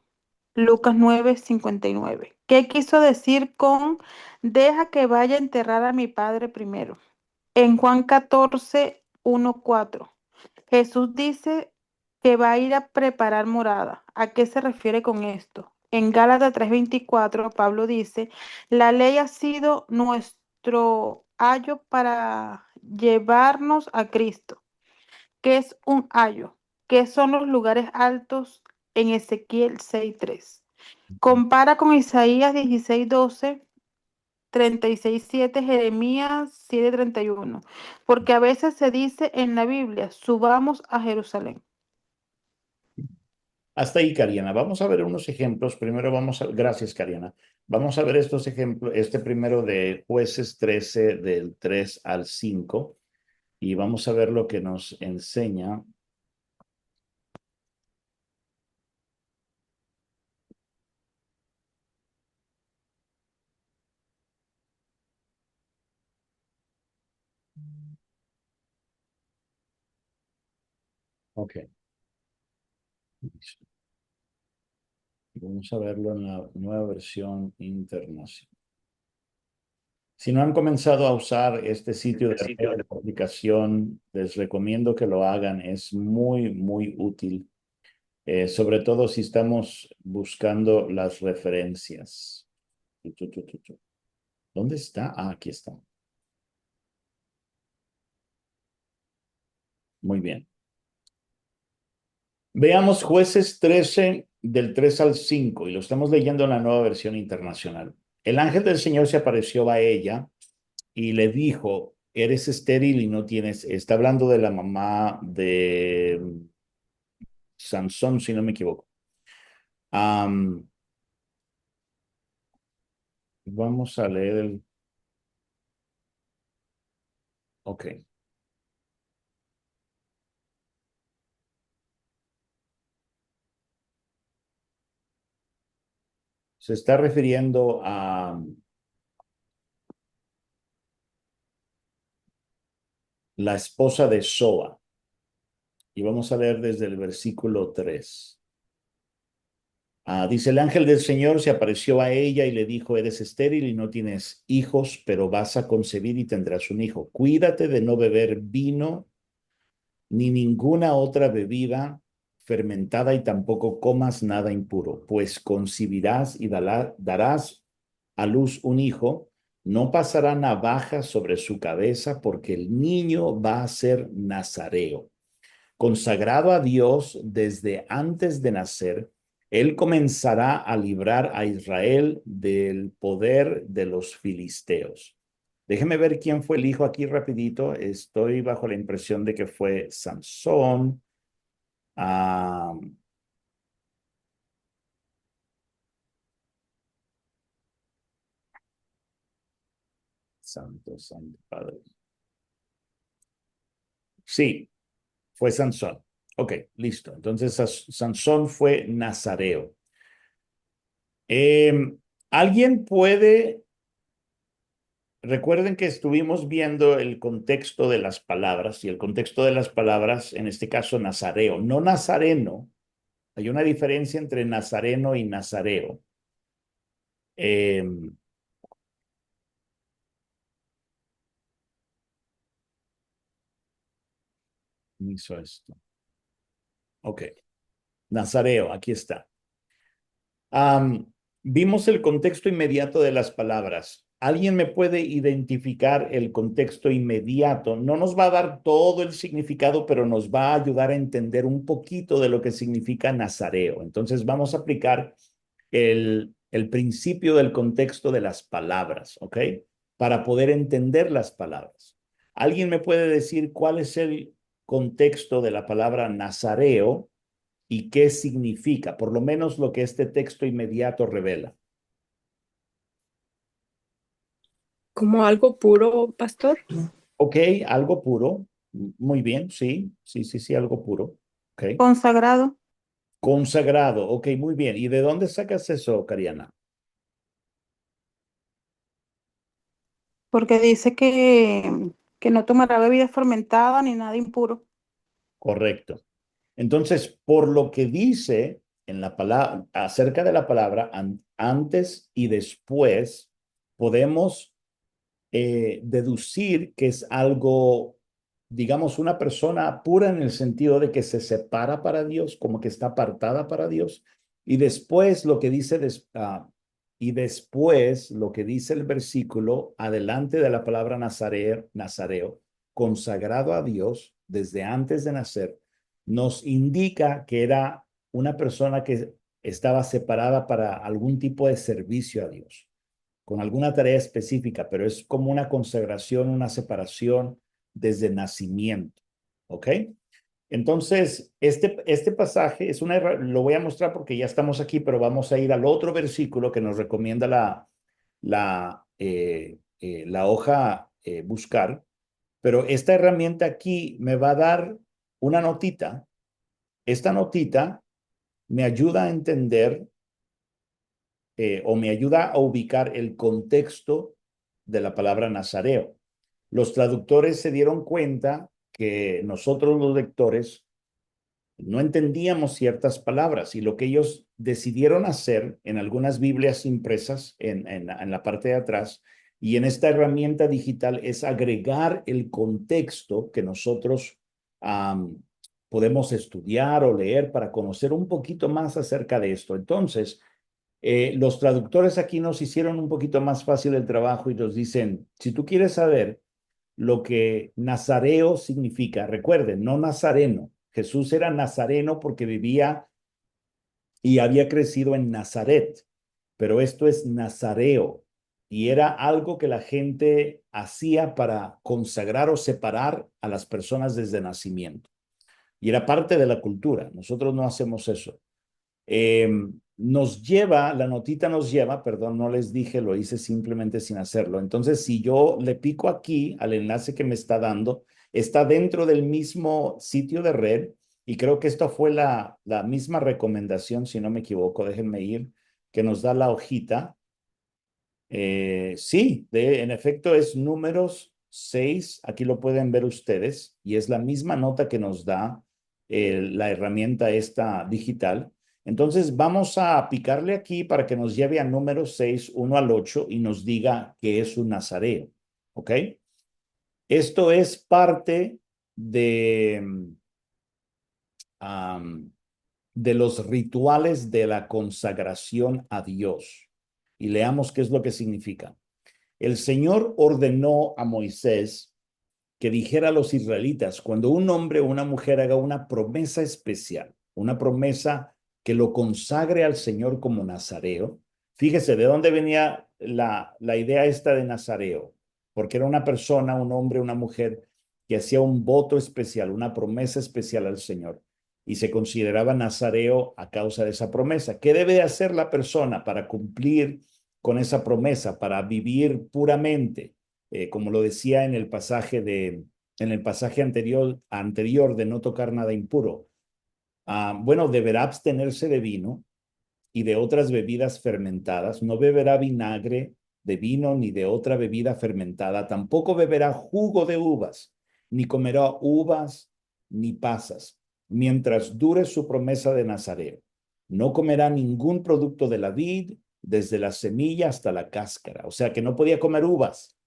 Lucas 9:59. ¿Qué quiso decir con deja que vaya a enterrar a mi padre primero? En Juan 14:1-4. Jesús dice que va a ir a preparar morada. ¿A qué se refiere con esto? En Gálatas 3:24, Pablo dice, la ley ha sido nuestro ayo para llevarnos a Cristo. ¿Qué es un ayo? ¿Qué son los lugares altos en Ezequiel 6:3? Compara con Isaías 16:12, 36:7, Jeremías 7:31, porque a veces se dice en la Biblia, subamos a Jerusalén. Hasta ahí, Cariana. Vamos a ver unos ejemplos. Primero gracias, Cariana. Vamos a ver estos ejemplos, este primero de Jueces 13, del 3 al 5, y vamos a ver lo que nos enseña. Ok. Vamos a verlo en la nueva versión internacional. Si no han comenzado a usar este sitio de publicación, les recomiendo que lo hagan. Es muy, muy útil, sobre todo si estamos buscando las referencias. ¿Dónde está? Ah, aquí está. Muy bien. Veamos Jueces 13 del 3 al 5 y lo estamos leyendo en la nueva versión internacional. El ángel del Señor se apareció a ella y le dijo, eres estéril y no tienes, está hablando de la mamá de Sansón, si no me equivoco. Vamos a leer el... Ok. Se está refiriendo a la esposa de Soa. Y vamos a leer desde el versículo 3. Dice, el ángel del Señor se apareció a ella y le dijo, eres estéril y no tienes hijos, pero vas a concebir y tendrás un hijo. Cuídate de no beber vino ni ninguna otra bebida fermentada y tampoco comas nada impuro, pues concebirás y darás a luz un hijo. No pasará navaja sobre su cabeza porque el niño va a ser nazareo, consagrado a Dios desde antes de nacer, Él comenzará a librar a Israel del poder de los filisteos. Déjeme ver quién fue el hijo aquí rapidito. Estoy bajo la impresión de que fue Sansón. Santo, Santo Padre. Sí, fue Sansón. Ok, listo. Entonces Sansón fue nazareo. ¿Alguien puede... Recuerden que estuvimos viendo el contexto de las palabras y el contexto de las palabras, en este caso nazareo, no nazareno. Hay una diferencia entre nazareno y nazareo. Eh, hizo esto. Ok, nazareo, aquí está. Vimos el contexto inmediato de las palabras. ¿Alguien me puede identificar el contexto inmediato? No nos va a dar todo el significado, pero nos va a ayudar a entender un poquito de lo que significa nazareo. Entonces vamos a aplicar el principio del contexto de las palabras, ¿ok? Para poder entender las palabras. ¿Alguien me puede decir cuál es el contexto de la palabra nazareo y qué significa? Por lo menos lo que este texto inmediato revela. ¿Como algo puro, pastor? Ok, algo puro. Muy bien, sí, algo puro. Ok. Consagrado, Consagrado, ok, muy bien. ¿Y de dónde sacas eso, Cariana? porque dice que no tomará bebida fermentada ni nada impuro. Correcto. Entonces, por lo que dice en la palabra, acerca de la palabra antes y después, podemos deducir que es algo, digamos, una persona pura en el sentido de que se separa para Dios, como que está apartada para Dios. Y después lo que dice, y después lo que dice el versículo, adelante de la palabra nazareo, consagrado a Dios desde antes de nacer, nos indica que era una persona que estaba separada para algún tipo de servicio a Dios, con alguna tarea específica, pero es como una consagración, una separación desde nacimiento. ¿Ok? Entonces, este pasaje es lo voy a mostrar porque ya estamos aquí, pero vamos a ir al otro versículo que nos recomienda la hoja buscar. Pero esta herramienta aquí me va a dar una notita. Esta notita me ayuda a entender o me ayuda a ubicar el contexto de la palabra nazareo. Los traductores se dieron cuenta que nosotros los lectores no entendíamos ciertas palabras y lo que ellos decidieron hacer en algunas Biblias impresas en la parte de atrás y en esta herramienta digital es agregar el contexto que nosotros podemos estudiar o leer para conocer un poquito más acerca de esto. Entonces, los traductores aquí nos hicieron un poquito más fácil el trabajo y nos dicen, si tú quieres saber lo que nazareo significa, recuerden, no nazareno. Jesús era nazareno porque vivía y había crecido en Nazaret, pero esto es nazareo y era algo que la gente hacía para consagrar o separar a las personas desde nacimiento. Y era parte de la cultura. Nosotros no hacemos eso. La notita nos lleva, perdón, no les dije, lo hice simplemente sin hacerlo. Entonces, si yo le pico aquí al enlace que me está dando, está dentro del mismo sitio de red y creo que esta fue la misma recomendación, si no me equivoco, déjenme ir, que nos da la hojita. Sí, en efecto es números 6, aquí lo pueden ver ustedes, y es la misma nota que nos da la herramienta esta digital. Entonces vamos a picarle aquí para que nos lleve a número 6, 1 al 8 y nos diga que es un nazareo. ¿Ok? Esto es parte de los rituales de la consagración a Dios. Y leamos qué es lo que significa. El Señor ordenó a Moisés que dijera a los israelitas, cuando un hombre o una mujer haga una promesa especial, una promesa que lo consagre al Señor como nazareo. Fíjese, ¿de dónde venía la idea esta de nazareo? Porque era una persona, un hombre, una mujer que hacía un voto especial, una promesa especial al Señor y se consideraba nazareo a causa de esa promesa. ¿Qué debe hacer la persona para cumplir con esa promesa, para vivir puramente? Como lo decía en el pasaje anterior de no tocar nada impuro. Bueno, deberá abstenerse de vino y de otras bebidas fermentadas. No beberá vinagre de vino ni de otra bebida fermentada. Tampoco beberá jugo de uvas, ni comerá uvas ni pasas, mientras dure su promesa de Nazareo. No comerá ningún producto de la vid, desde la semilla hasta la cáscara. O sea que no podía comer uvas.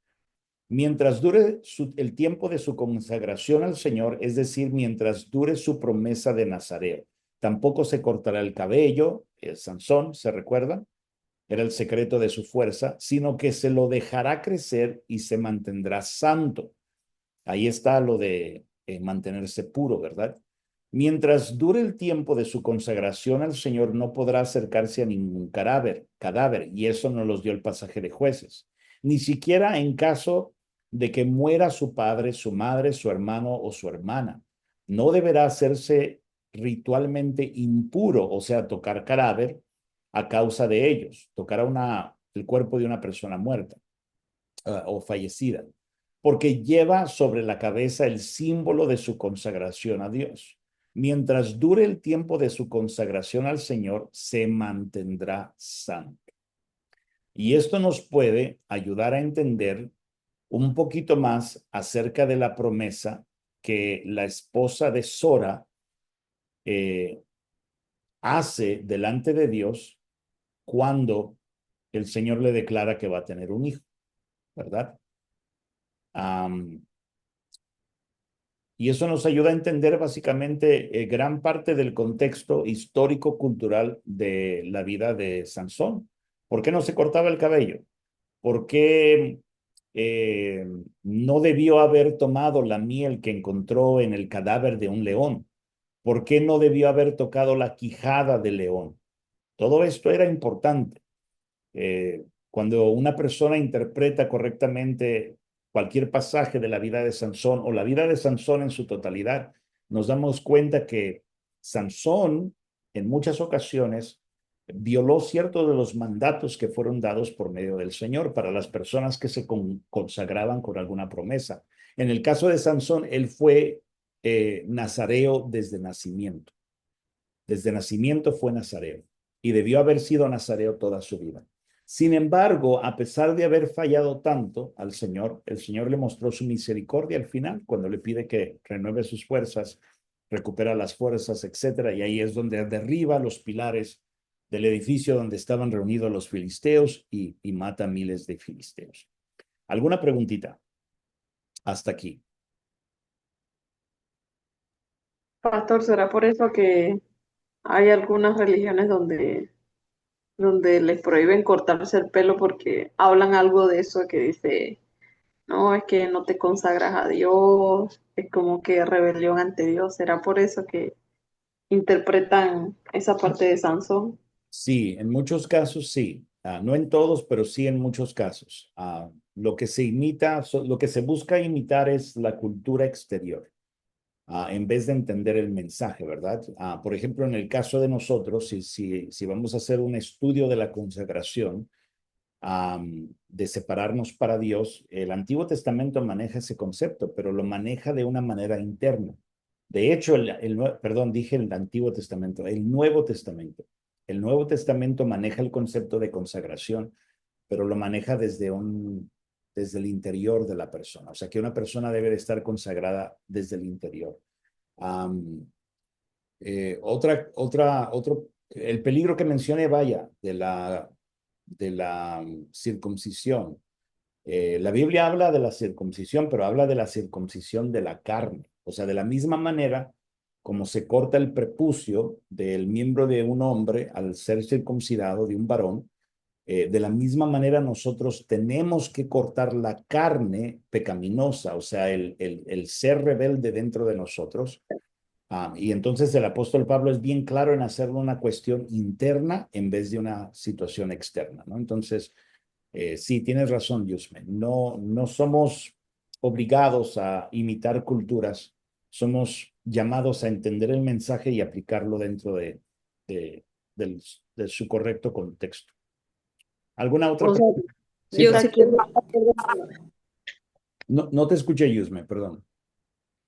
Mientras dure el tiempo de su consagración al Señor, es decir, mientras dure su promesa de Nazareo. Tampoco se cortará el cabello, Sansón, ¿se recuerda? Era el secreto de su fuerza, sino que se lo dejará crecer y se mantendrá santo. Ahí está lo de mantenerse puro, ¿verdad? Mientras dure el tiempo de su consagración al Señor, no podrá acercarse a ningún cadáver, y eso nos los dio el pasaje de Jueces. Ni siquiera en caso de que muera su padre, su madre, su hermano o su hermana. No deberá hacerse ritualmente impuro, o sea, tocar cadáver a causa de ellos, tocar el cuerpo de una persona muerta o fallecida, porque lleva sobre la cabeza el símbolo de su consagración a Dios. Mientras dure el tiempo de su consagración al Señor, se mantendrá santo. Y esto nos puede ayudar a entender un poquito más acerca de la promesa que la esposa de Sora hace delante de Dios cuando el Señor le declara que va a tener un hijo, ¿verdad? Y eso nos ayuda a entender básicamente gran parte del contexto histórico-cultural de la vida de Sansón. ¿Por qué no se cortaba el cabello? ¿Por qué no debió haber tomado la miel que encontró en el cadáver de un león? ¿Por qué no debió haber tocado la quijada del león? Todo esto era importante. Cuando una persona interpreta correctamente cualquier pasaje de la vida de Sansón o la vida de Sansón en su totalidad, nos damos cuenta que Sansón en muchas ocasiones violó ciertos de los mandatos que fueron dados por medio del Señor para las personas que se consagraban con alguna promesa. En el caso de Sansón, él fue nazareo desde nacimiento. Desde nacimiento fue nazareo y debió haber sido nazareo toda su vida. Sin embargo, a pesar de haber fallado tanto al Señor, el Señor le mostró su misericordia al final, cuando le pide que renueve sus fuerzas, recupera las fuerzas, etcétera, y ahí es donde derriba los pilares del edificio donde estaban reunidos los filisteos y mata miles de filisteos. ¿Alguna preguntita? Hasta aquí. Pastor, ¿será por eso que hay algunas religiones donde les prohíben cortarse el pelo porque hablan algo de eso que dice, no, es que no te consagras a Dios, es como que rebelión ante Dios? ¿Será por eso que interpretan esa parte de Sansón? Sí, en muchos casos sí. No en todos, pero sí en muchos casos. Lo que se imita, lo que se busca imitar es la cultura exterior, en vez de entender el mensaje, ¿verdad? Por ejemplo, en el caso de nosotros, si vamos a hacer un estudio de la consagración, de separarnos para Dios, el Antiguo Testamento maneja ese concepto, pero lo maneja de una manera interna. De hecho, perdón, dije el Antiguo Testamento, el Nuevo Testamento. El Nuevo Testamento maneja el concepto de consagración, pero lo maneja desde el interior de la persona. O sea, que una persona debe de estar consagrada desde el interior. El peligro que mencioné, vaya, de la circuncisión. La Biblia habla de la circuncisión, pero habla de la circuncisión de la carne. O sea, de la misma manera como se corta el prepucio del miembro de un hombre al ser circuncidado, de un varón, de la misma manera nosotros tenemos que cortar la carne pecaminosa, o sea, el ser rebelde dentro de nosotros, Y entonces el apóstol Pablo es bien claro en hacerlo una cuestión interna en vez de una situación externa, ¿no? Entonces, sí, tienes razón, Yusme. No somos obligados a imitar culturas, somos llamados a entender el mensaje y aplicarlo dentro de, de su correcto contexto. ¿Alguna otra O sea, pregunta? Sí, Yo o sí sea, quiere- tengo. no te escuché, Yusme, perdón.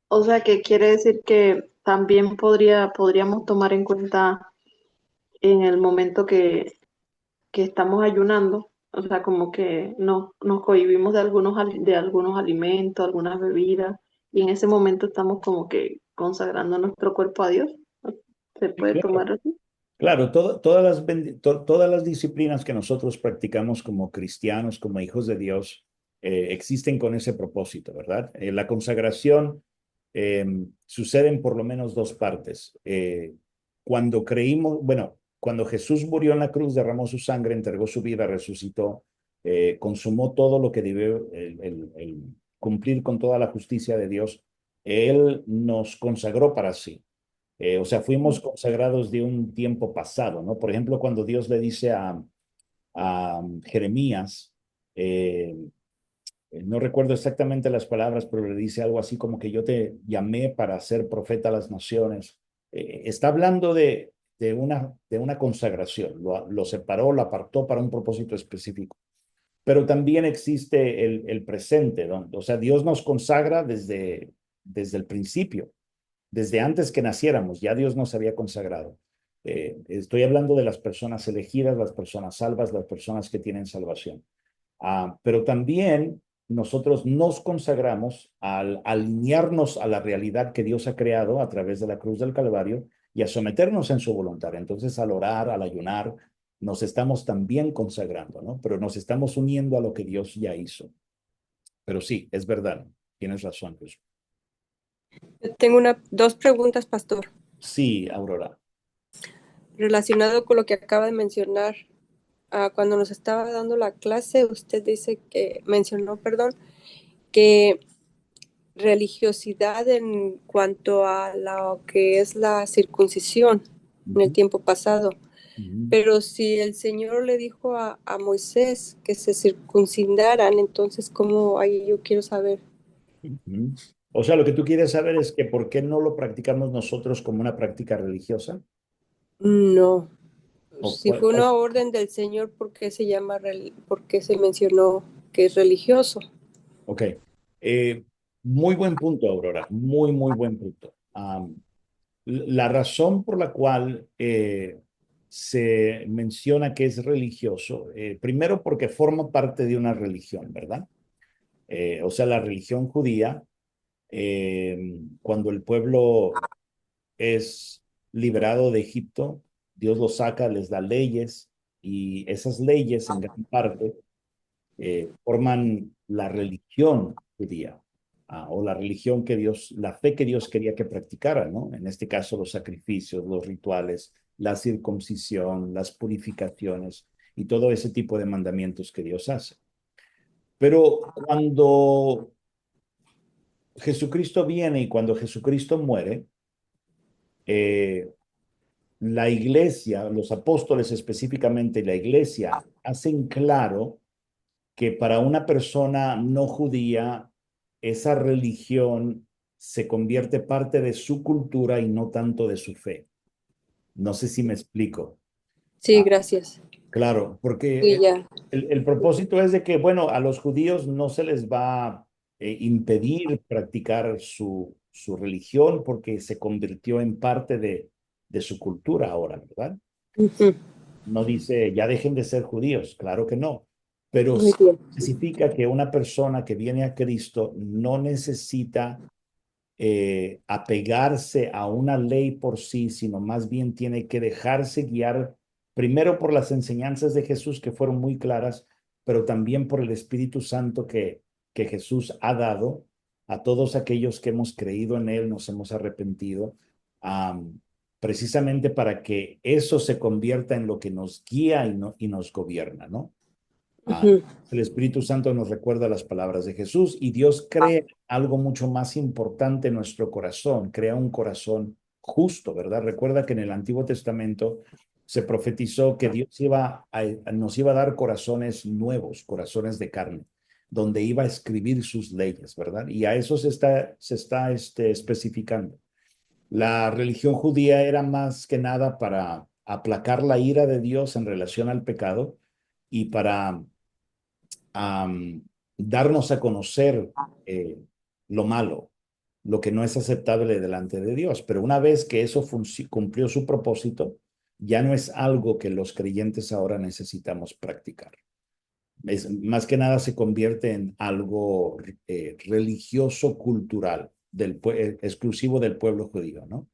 o sea, que quiere decir que también podríamos tomar en cuenta en el momento que estamos ayunando, o sea, como que nos cohibimos de de algunos alimentos, algunas bebidas, y en ese momento estamos como que consagrando nuestro cuerpo a Dios. ¿Se Sí, puede claro. tomar así? Claro, todas las disciplinas que nosotros practicamos como cristianos, como hijos de Dios, existen con ese propósito, ¿verdad? La consagración sucede en por lo menos dos partes. Cuando creímos, bueno, cuando Jesús murió en la cruz, derramó su sangre, entregó su vida, resucitó, consumó todo lo que debió el cumplir con toda la justicia de Dios, Él nos consagró para sí. O sea, fuimos consagrados de un tiempo pasado, ¿no? Por ejemplo, cuando Dios le dice a Jeremías, eh, no recuerdo exactamente las palabras, pero le dice algo así como que yo te llamé para ser profeta a las naciones. Está hablando de una consagración, lo separó, lo apartó para un propósito específico. Pero también existe el presente, ¿no? O sea, Dios nos consagra desde el principio, desde antes que naciéramos, ya Dios nos había consagrado. Estoy hablando de las personas elegidas, las personas salvas, las personas que tienen salvación. Pero también nosotros nos consagramos al alinearnos a la realidad que Dios ha creado a través de la cruz del Calvario y a someternos en su voluntad. Entonces, al orar, al ayunar, nos estamos también consagrando, ¿no? Pero nos estamos uniendo a lo que Dios ya hizo. Pero sí, es verdad, tienes razón, Jesús. Tengo dos preguntas, pastor, Sí, Aurora. relacionado con lo que acaba de mencionar. Cuando nos estaba dando la clase, usted mencionó, perdón, que religiosidad en cuanto a lo que es la circuncisión en el Ujú, tiempo pasado. ujú. Pero si el Señor le dijo a Moisés que se circuncidaran, entonces, ¿cómo? Ahí yo quiero saber. Ujú. O sea, lo que tú quieres saber es que ¿por qué no lo practicamos nosotros como una práctica religiosa? No. O, Si fue una orden del Señor, por qué se mencionó que es religioso? ok. Eh, Muy buen punto, Aurora. Muy, muy buen punto. La razón por la cual se menciona que es religioso, primero porque forma parte de una religión, ¿verdad? O sea, la religión judía, cuando el pueblo es liberado de Egipto, Dios los saca, les da leyes y esas leyes en gran parte forman la religión judía, o la religión que Dios, la fe que Dios quería que practicara, ¿no? En este caso, los sacrificios, los rituales, la circuncisión, las purificaciones y todo ese tipo de mandamientos que Dios hace. Pero cuando Jesucristo viene y cuando Jesucristo muere, eh, la iglesia, los apóstoles específicamente, la iglesia, hacen claro que para una persona no judía, esa religión se convierte parte de su cultura y no tanto de su fe. No sé si me explico. Sí, Ah, gracias. claro, porque Y ya. el propósito es de que, bueno, a los judíos no se les va a impedir practicar su religión porque se convirtió en parte de su cultura ahora, ¿verdad? Ujú. No dice, ya dejen de ser judíos, claro que no, pero Muy sí bien. especifica que una persona que viene a Cristo no necesita apegarse a una ley por sí, sino más bien tiene que dejarse guiar primero por las enseñanzas de Jesús que fueron muy claras, pero también por el Espíritu Santo que Jesús ha dado a todos aquellos que hemos creído en Él, nos hemos arrepentido, um, precisamente para que eso se convierta en lo que nos guía y nos gobierna, ¿no? Ah, Ujú. el Espíritu Santo nos recuerda las palabras de Jesús y Dios crea algo mucho más importante en nuestro corazón, crea un corazón justo, ¿verdad? Recuerda que en el Antiguo Testamento se profetizó que Dios nos iba a dar corazones nuevos, corazones de carne, donde iba a escribir sus leyes, ¿verdad? Y a eso se está especificando. La religión judía era más que nada para aplacar la ira de Dios en relación al pecado y para darnos a conocer lo malo, lo que no es aceptable delante de Dios. Pero una vez que eso cumplió su propósito, ya no es algo que los creyentes ahora necesitamos practicar. Más que nada se convierte en algo religioso, cultural, exclusivo del pueblo judío, ¿no?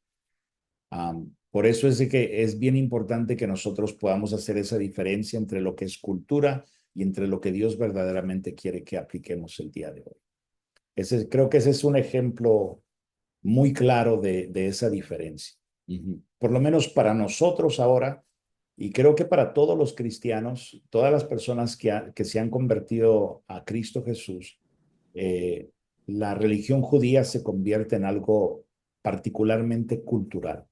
Por eso es de que es bien importante que nosotros podamos hacer esa diferencia entre lo que es cultura y entre lo que Dios verdaderamente quiere que apliquemos el día de hoy. Creo que ese es un ejemplo muy claro de esa diferencia. Por lo menos para nosotros ahora, y creo que para todos los cristianos, todas las personas que se han convertido a Cristo Jesús, la religión judía se convierte en algo particularmente cultural.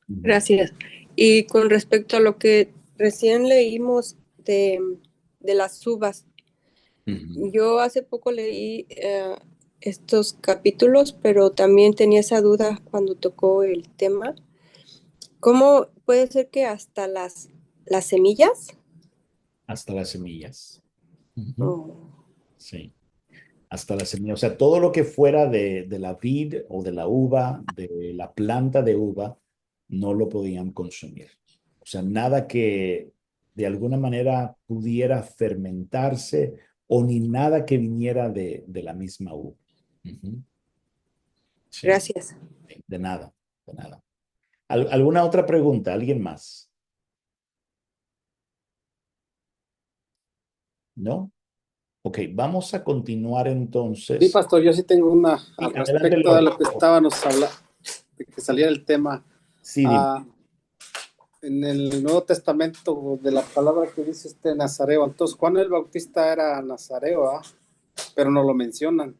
Gracias. Y con respecto a lo que recién leímos de las uvas, yo hace poco leí estos capítulos, pero también tenía esa duda cuando tocó el tema. ¿Cómo puede ser que hasta las semillas? Hasta las semillas. Oh, Sí, hasta las semillas. O sea, todo lo que fuera de la vid o de la uva, de la planta de uva, no lo podían consumir. O sea, nada que de alguna manera pudiera fermentarse o ni nada que viniera de la misma uva. Sí, gracias. de nada, de nada. ¿Alguna otra pregunta? ¿Alguien más? ¿No? Ok, vamos a continuar Sí, entonces. pastor, yo sí tengo una Sí, al adelante, respecto de Lord. lo que estábamos hablando, de que saliera el tema. Sí, dime. En el Nuevo Testamento, de la palabra que dice Nazareo, entonces Juan el Bautista era Nazareo, pero no lo mencionan,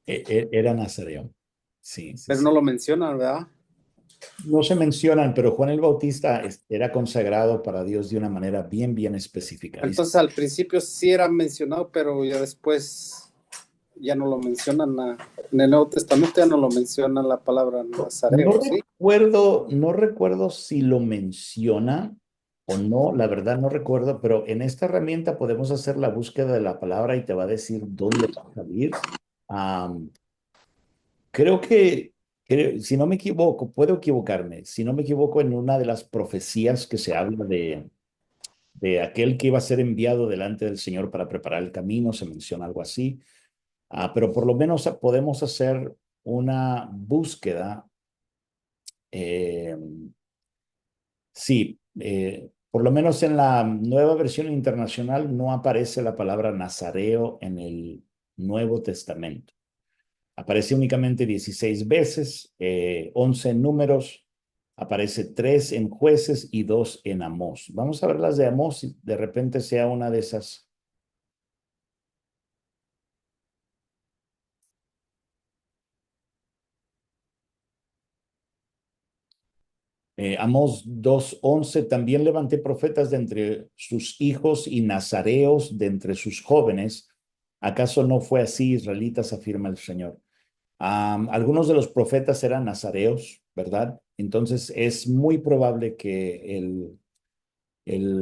Era Nazareo. Sí, sí, pero sí. no lo mencionan, ¿verdad? No se mencionan, pero Juan el Bautista era consagrado para Dios de una manera bien, bien específica. Dice, Entonces al principio sí era mencionado, pero ya después ya no lo mencionan. En el Nuevo Testamento ya no lo mencionan la palabra Nazareo, no ¿sí? no recuerdo si lo menciona o no, la verdad no recuerdo, pero en esta herramienta podemos hacer la búsqueda de la palabra y te va a decir dónde va a salir. Am, si no me equivoco, puedo equivocarme, si no me equivoco en una de las profecías que se habla de aquel que iba a ser enviado delante del Señor para preparar el camino, se menciona algo así. Pero por lo menos podemos hacer una búsqueda. eh, sí, por lo menos en la nueva versión internacional no aparece la palabra nazareo en el Nuevo Testamento. Aparece únicamente 16 veces, 11 en Números, aparece 3 en Jueces y 2 en Amós. Vamos a ver las de Amós, si de repente sea una de esas. Amós 2:11, también levanté profetas de entre sus hijos y nazareos de entre sus jóvenes. ¿Acaso no fue así, israelitas? Afirma el Señor. Algunos de los profetas eran nazareos, ¿verdad? Entonces es muy probable que el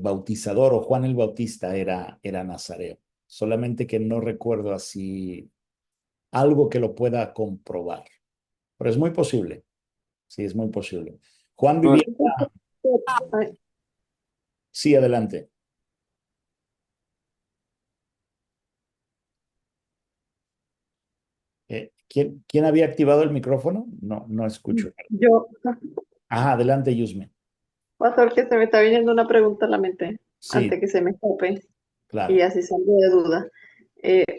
bautizador o Juan el Bautista era nazareo. Solamente que no recuerdo así algo que lo pueda comprobar. Pero es muy posible. Sí, es muy posible. Juan No, vivía. Ay, Sí, adelante. ¿Quién había activado el micrófono? No, no escucho. yo, Ajá, adelante, Yusme. pastor, que se me está viniendo una pregunta a la mente Sí, antes que se me escape y claro. así salgo de duda.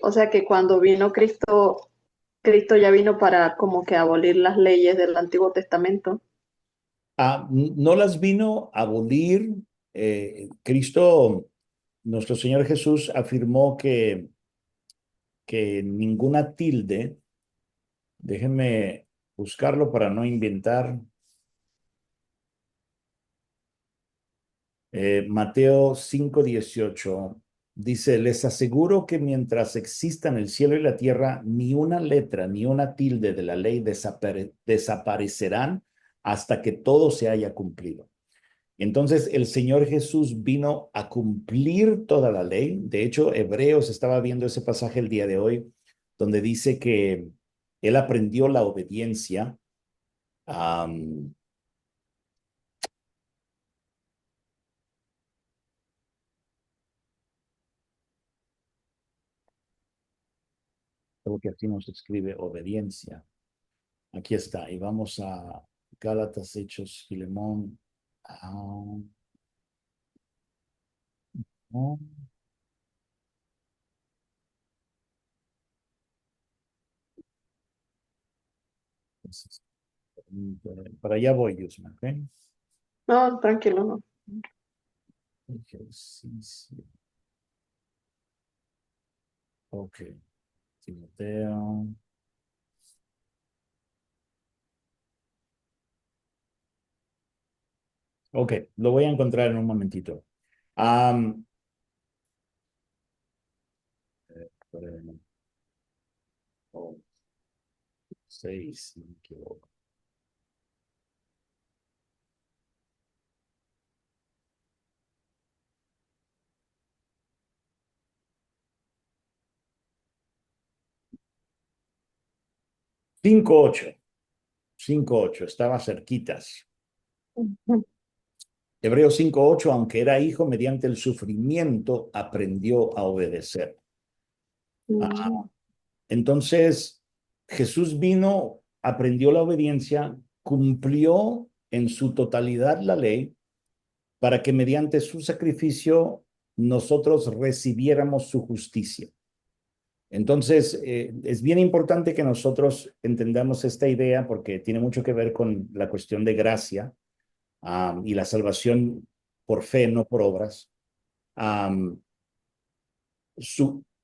O sea que cuando vino Cristo, Cristo ya vino para como que abolir las leyes del Antiguo Testamento. No las vino a abolir. Cristo, nuestro Señor Jesús, afirmó que ninguna tilde Déjenme buscarlo para no inventar. Mateo 5:18 dice, les aseguro que mientras existan el cielo y la tierra, ni una letra ni una tilde de la ley desaparecerán hasta que todo se haya cumplido. Entonces el Señor Jesús vino a cumplir toda la ley. De hecho, Hebreos estaba viendo ese pasaje el día de hoy, donde dice que él aprendió la obediencia. Creo que así nos escribe obediencia. Aquí está. Y vamos a Gálatas, Hechos, Filemón. No. Entonces, para allá voy, Yusma, ¿ok? No, tranquilo, no. Ejercicio. Ok. Timoteo. Ok, lo voy a encontrar en un momentito. Am, espérenme. Oh, 6, si no me equivoco. Cinco ocho, estaba cerquitas. Hebreos 5:8, aunque era hijo, mediante el sufrimiento aprendió a obedecer. Entonces, Jesús vino, aprendió la obediencia, cumplió en su totalidad la ley para que mediante su sacrificio nosotros recibiéramos su justicia. Entonces, es bien importante que nosotros entendamos esta idea porque tiene mucho que ver con la cuestión de gracia y la salvación por fe, no por obras.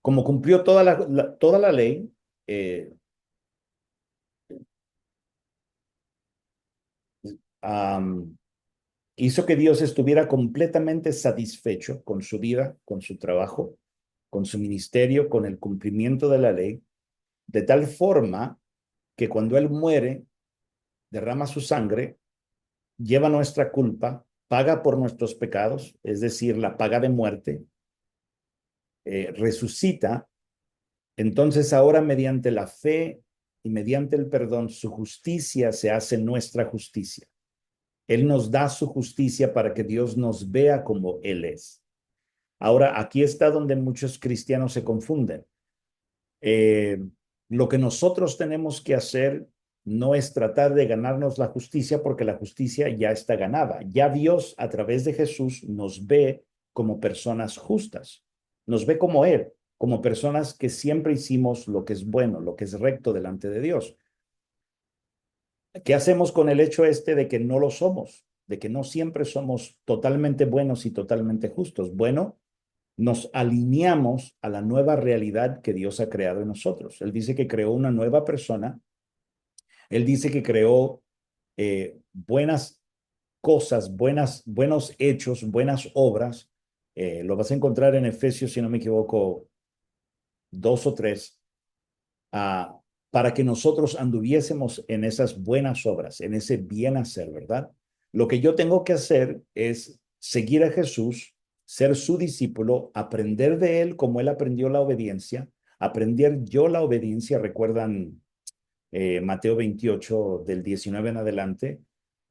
Como cumplió toda la ley, hizo que Dios estuviera completamente satisfecho con su vida, con su trabajo, con su ministerio, con el cumplimiento de la ley, de tal forma que cuando Él muere, derrama su sangre, lleva nuestra culpa, paga por nuestros pecados, es decir, la paga de muerte, resucita. Entonces ahora mediante la fe y mediante el perdón, su justicia se hace nuestra justicia. Él nos da su justicia para que Dios nos vea como Él es. Ahora, aquí está donde muchos cristianos se confunden. Lo que nosotros tenemos que hacer no es tratar de ganarnos la justicia porque la justicia ya está ganada. Ya Dios a través de Jesús nos ve como personas justas, nos ve como Él, como personas que siempre hicimos lo que es bueno, lo que es recto delante de Dios. ¿Qué hacemos con el hecho este de que no lo somos? De que no siempre somos totalmente buenos y totalmente justos. Bueno, nos alineamos a la nueva realidad que Dios ha creado en nosotros. Él dice que creó una nueva persona. Él dice que creó buenas cosas, buenos hechos, buenas obras. Lo vas a encontrar en Efesios, si no me equivoco, 2 o 3, para que nosotros anduviésemos en esas buenas obras, en ese bien hacer, ¿verdad? Lo que yo tengo que hacer es seguir a Jesús, ser su discípulo, aprender de él como él aprendió la obediencia, aprender yo la obediencia, recuerdan Mateo 28 del 19 en adelante,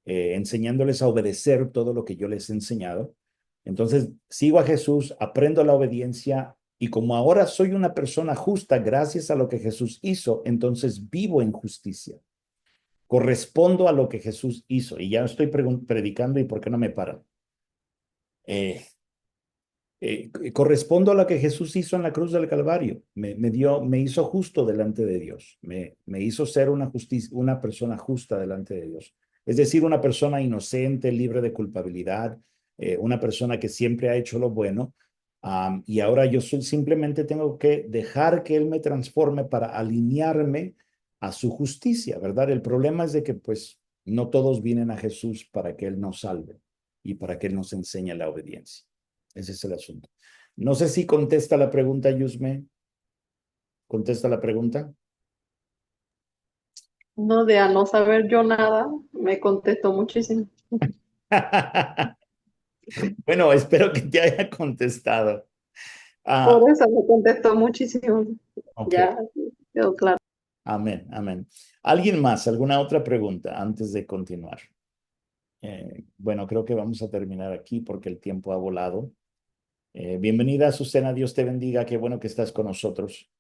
enseñándoles a obedecer todo lo que yo les he enseñado. Entonces, sigo a Jesús, aprendo la obediencia y como ahora soy una persona justa gracias a lo que Jesús hizo, entonces vivo en justicia. Correspondo a lo que Jesús hizo. Y ya estoy predicando y ¿por qué no me paran? Correspondo a lo que Jesús hizo en la cruz del Calvario. Me hizo justo delante de Dios. Me hizo ser una persona justa delante de Dios. Es decir, una persona inocente, libre de culpabilidad, una persona que siempre ha hecho lo bueno. Y ahora yo simplemente tengo que dejar que Él me transforme para alinearme a su justicia, ¿verdad? El problema es de que pues no todos vienen a Jesús para que Él nos salve y para que Él nos enseñe la obediencia. Ese es el asunto. No sé si contesta la pregunta, Yusme. ¿Contesta la pregunta? No, de a no saber yo nada, me contestó muchísimo. Bueno, espero que te haya contestado. Por eso me contestó muchísimo. Ok, Ya quedó claro. amén, amén. ¿Alguien más? ¿Alguna otra pregunta antes de continuar? Bueno, creo que vamos a terminar aquí porque el tiempo ha volado. Bienvenida, Azucena, Dios te bendiga, qué bueno que estás con nosotros.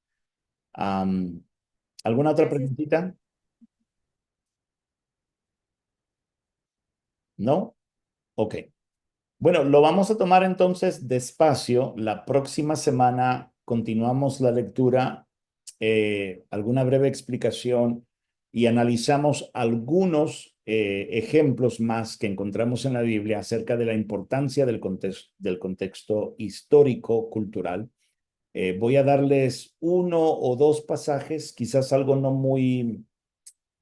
¿Alguna otra Gracias. preguntita? ¿No? Ok. Bueno, lo vamos a tomar entonces despacio. La próxima semana continuamos la lectura, alguna breve explicación y analizamos algunos ejemplos más que encontramos en la Biblia acerca de la importancia del contexto histórico, cultural. Voy a darles uno o dos pasajes, quizás algo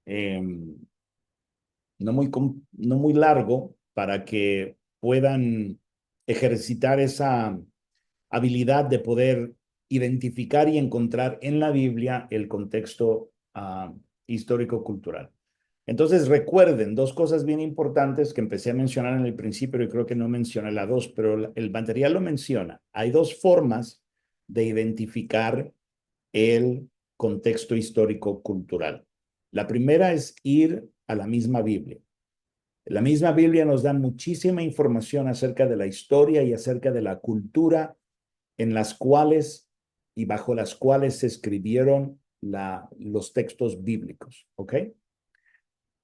em, no muy largo, para que puedan ejercitar esa habilidad de poder identificar y encontrar en la Biblia el contexto histórico-cultural. Entonces recuerden dos cosas bien importantes que empecé a mencionar en el principio y creo que no mencioné la dos, pero el material lo menciona. Hay dos formas de identificar el contexto histórico-cultural. La primera es ir a la misma Biblia. La misma Biblia nos da muchísima información acerca de la historia y acerca de la cultura en las cuales y bajo las cuales se escribieron los textos bíblicos, ¿ok?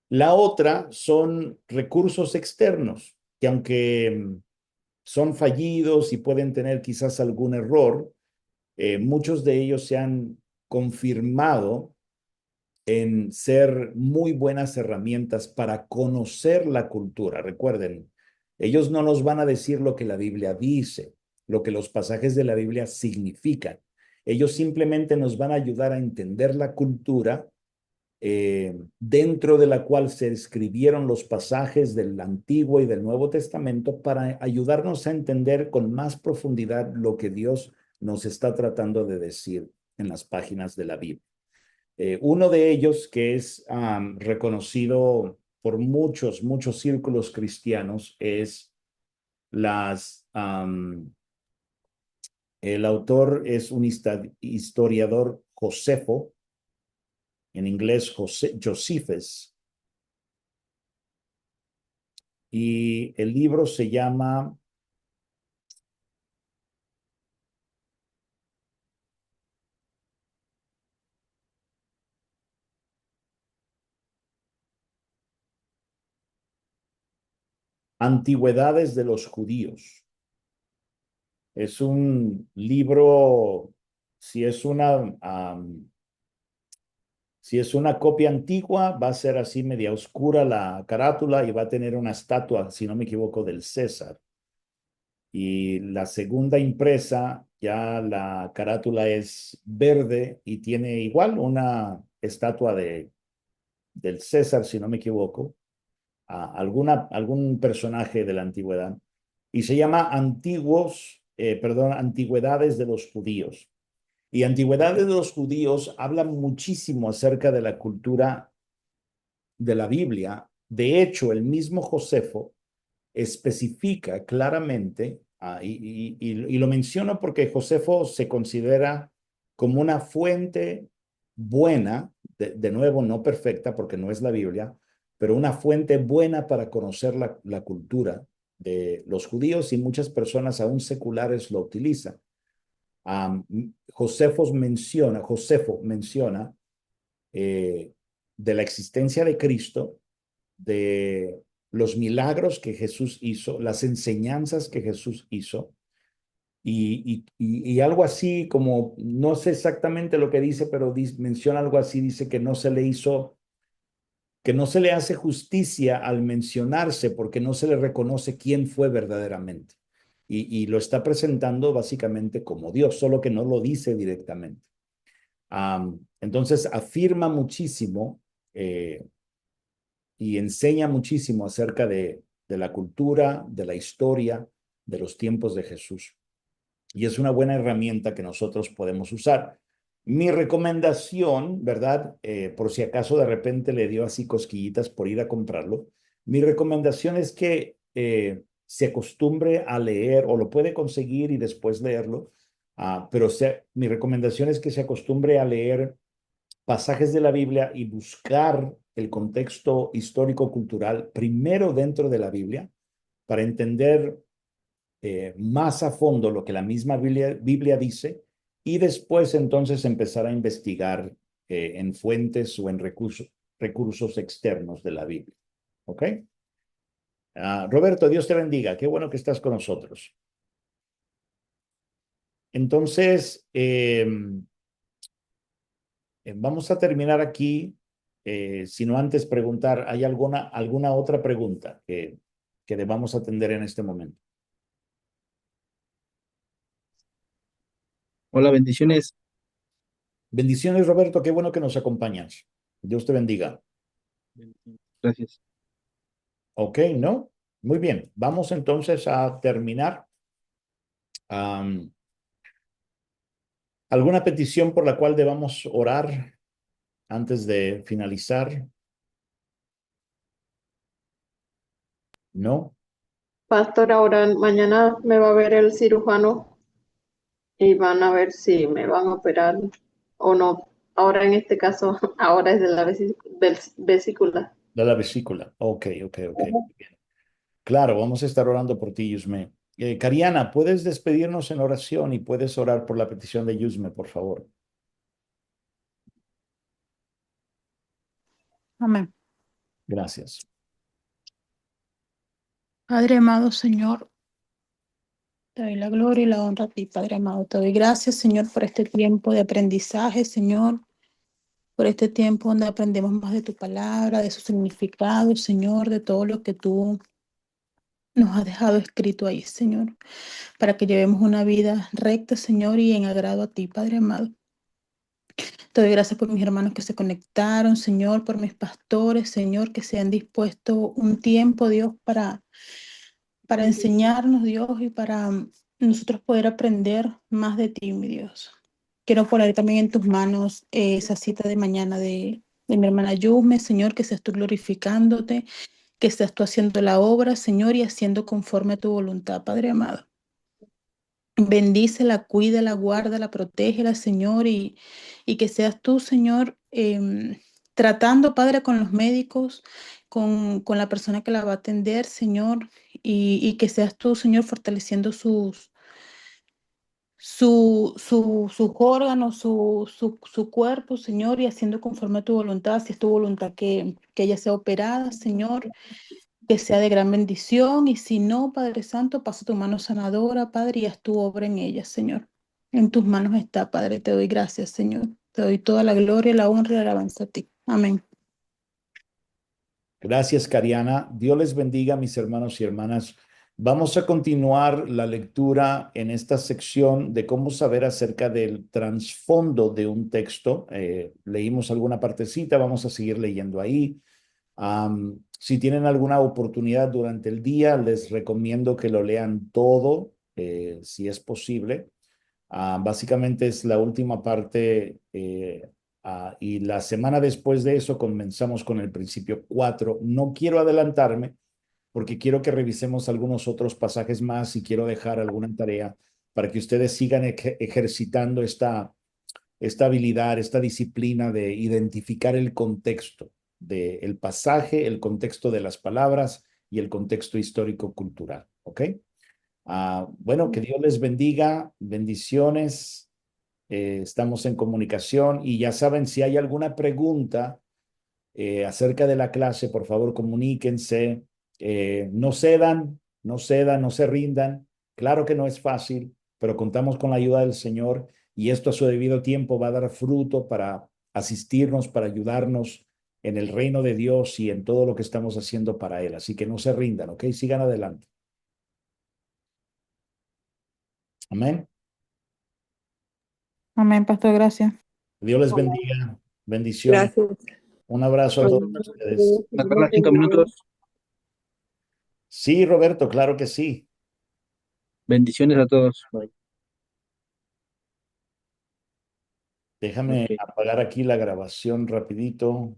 La otra son recursos externos, que aunque son fallidos y pueden tener quizás algún error, muchos de ellos se han confirmado en ser muy buenas herramientas para conocer la cultura. Recuerden, ellos no nos van a decir lo que la Biblia dice, lo que los pasajes de la Biblia significan. Ellos simplemente nos van a ayudar a entender la cultura dentro de la cual se escribieron los pasajes del Antiguo y del Nuevo Testamento para ayudarnos a entender con más profundidad lo que Dios nos está tratando de decir en las páginas de la Biblia. Uno de ellos que es reconocido por muchos círculos cristianos es el autor es un historiador Josefo, en inglés Josephus, y el libro se llama Antigüedades de los Judíos. Es un libro, si es si es una copia antigua, va a ser así media oscura la carátula y va a tener una estatua, si no me equivoco, del César. Y la segunda impresa, ya la carátula es verde y tiene igual una estatua del César, si no me equivoco, algún personaje de la antigüedad. Y se llama Antigüedades de los Judíos. Y Antigüedades de los Judíos habla muchísimo acerca de la cultura de la Biblia. De hecho, el mismo Josefo especifica claramente, y lo menciono porque Josefo se considera como una fuente buena, de nuevo no perfecta porque no es la Biblia, pero una fuente buena para conocer la cultura de los judíos y muchas personas aún seculares lo utilizan. Josefo menciona de la existencia de Cristo, de los milagros que Jesús hizo, las enseñanzas que Jesús hizo, y algo así como, no sé exactamente lo que dice, pero menciona algo así, dice que no se le hace justicia al mencionarse porque no se le reconoce quién fue verdaderamente. Y lo está presentando básicamente como Dios, solo que no lo dice directamente. Entonces afirma muchísimo y enseña muchísimo acerca de la cultura, de la historia, de los tiempos de Jesús. Y es una buena herramienta que nosotros podemos usar. Mi recomendación, ¿verdad? Por si acaso de repente le dio así cosquillitas por ir a comprarlo, mi recomendación es que se acostumbre a leer o lo puede conseguir y después leerlo, pero mi recomendación es que se acostumbre a leer pasajes de la Biblia y buscar el contexto histórico-cultural primero dentro de la Biblia para entender más a fondo lo que la misma Biblia dice y después entonces empezar a investigar en fuentes o en recursos externos de la Biblia. ¿Ok? Roberto, Dios te bendiga. Qué bueno que estás con nosotros. Entonces, vamos a terminar aquí, sino antes preguntar, ¿hay alguna otra pregunta que debamos atender en este momento? Hola, bendiciones. Bendiciones, Roberto, qué bueno que nos acompañas. Dios te bendiga. Gracias. Ok, ¿no? Muy bien, vamos entonces a terminar. ¿Alguna petición por la cual debamos orar antes de finalizar? ¿No? Pastor, ahora mañana me va a ver el cirujano y van a ver si me van a operar o no. Ahora en este caso, ahora es de la vesícula. De la vesícula. Ok. Muy bien. Claro, vamos a estar orando por ti, Yusme. Cariana, ¿puedes despedirnos en oración y puedes orar por la petición de Yusme, por favor? Amén. Gracias. Padre amado, Señor, te doy la gloria y la honra a ti, Padre amado. Te doy gracias, Señor, por este tiempo de aprendizaje, Señor, por este tiempo donde aprendemos más de tu palabra, de su significado, Señor, de todo lo que tú nos has dejado escrito ahí, Señor, para que llevemos una vida recta, Señor, y en agrado a ti, Padre amado. Te doy gracias por mis hermanos que se conectaron, Señor, por mis pastores, Señor, que se han dispuesto un tiempo, Dios, para enseñarnos, Dios, y para nosotros poder aprender más de ti, mi Dios. Quiero poner también en tus manos esa cita de mañana de mi hermana Yusme, Señor, que seas tú glorificándote, que seas tú haciendo la obra, Señor, y haciendo conforme a tu voluntad, Padre amado. Bendícela, cuídala, guárdala, protégela, Señor, y que seas tú, Señor, tratando, Padre, con los médicos, con la persona que la va a atender, Señor, y que seas tú, Señor, fortaleciendo sus órganos, su cuerpo, Señor, y haciendo conforme a tu voluntad, si es tu voluntad que ella sea operada, Señor, que sea de gran bendición, y si no, Padre Santo, pasa tu mano sanadora, Padre, y haz tu obra en ella, Señor. En tus manos está, Padre, te doy gracias, Señor. Te doy toda la gloria, la honra y la alabanza a ti. Amén. Gracias, Cariana. Dios les bendiga, mis hermanos y hermanas. Vamos a continuar la lectura en esta sección de cómo saber acerca del trasfondo de un texto. Leímos alguna partecita, vamos a seguir leyendo ahí. Si tienen alguna oportunidad durante el día, les recomiendo que lo lean todo, si es posible. Básicamente es la última parte y la semana después de eso comenzamos con el principio 4. No quiero adelantarme porque quiero que revisemos algunos otros pasajes más y quiero dejar alguna tarea para que ustedes sigan ejercitando esta habilidad, esta disciplina de identificar el contexto del pasaje, el contexto de las palabras y el contexto histórico-cultural. ¿Ok? Bueno, que Dios les bendiga, bendiciones, estamos en comunicación y ya saben, si hay alguna pregunta acerca de la clase, por favor comuníquense, no cedan, no se rindan, claro que no es fácil, pero contamos con la ayuda del Señor y esto a su debido tiempo va a dar fruto para asistirnos, para ayudarnos en el reino de Dios y en todo lo que estamos haciendo para Él. Así que no se rindan, ¿ok? Sigan adelante. Amén. Amén, pastor, gracias. Dios les bendiga. Bendiciones. Gracias. Un abrazo a todos ustedes. ¿Me agarras 5 minutos? Sí, Roberto, claro que sí. Bendiciones a todos. Bye. Déjame Ok. apagar aquí la grabación rapidito.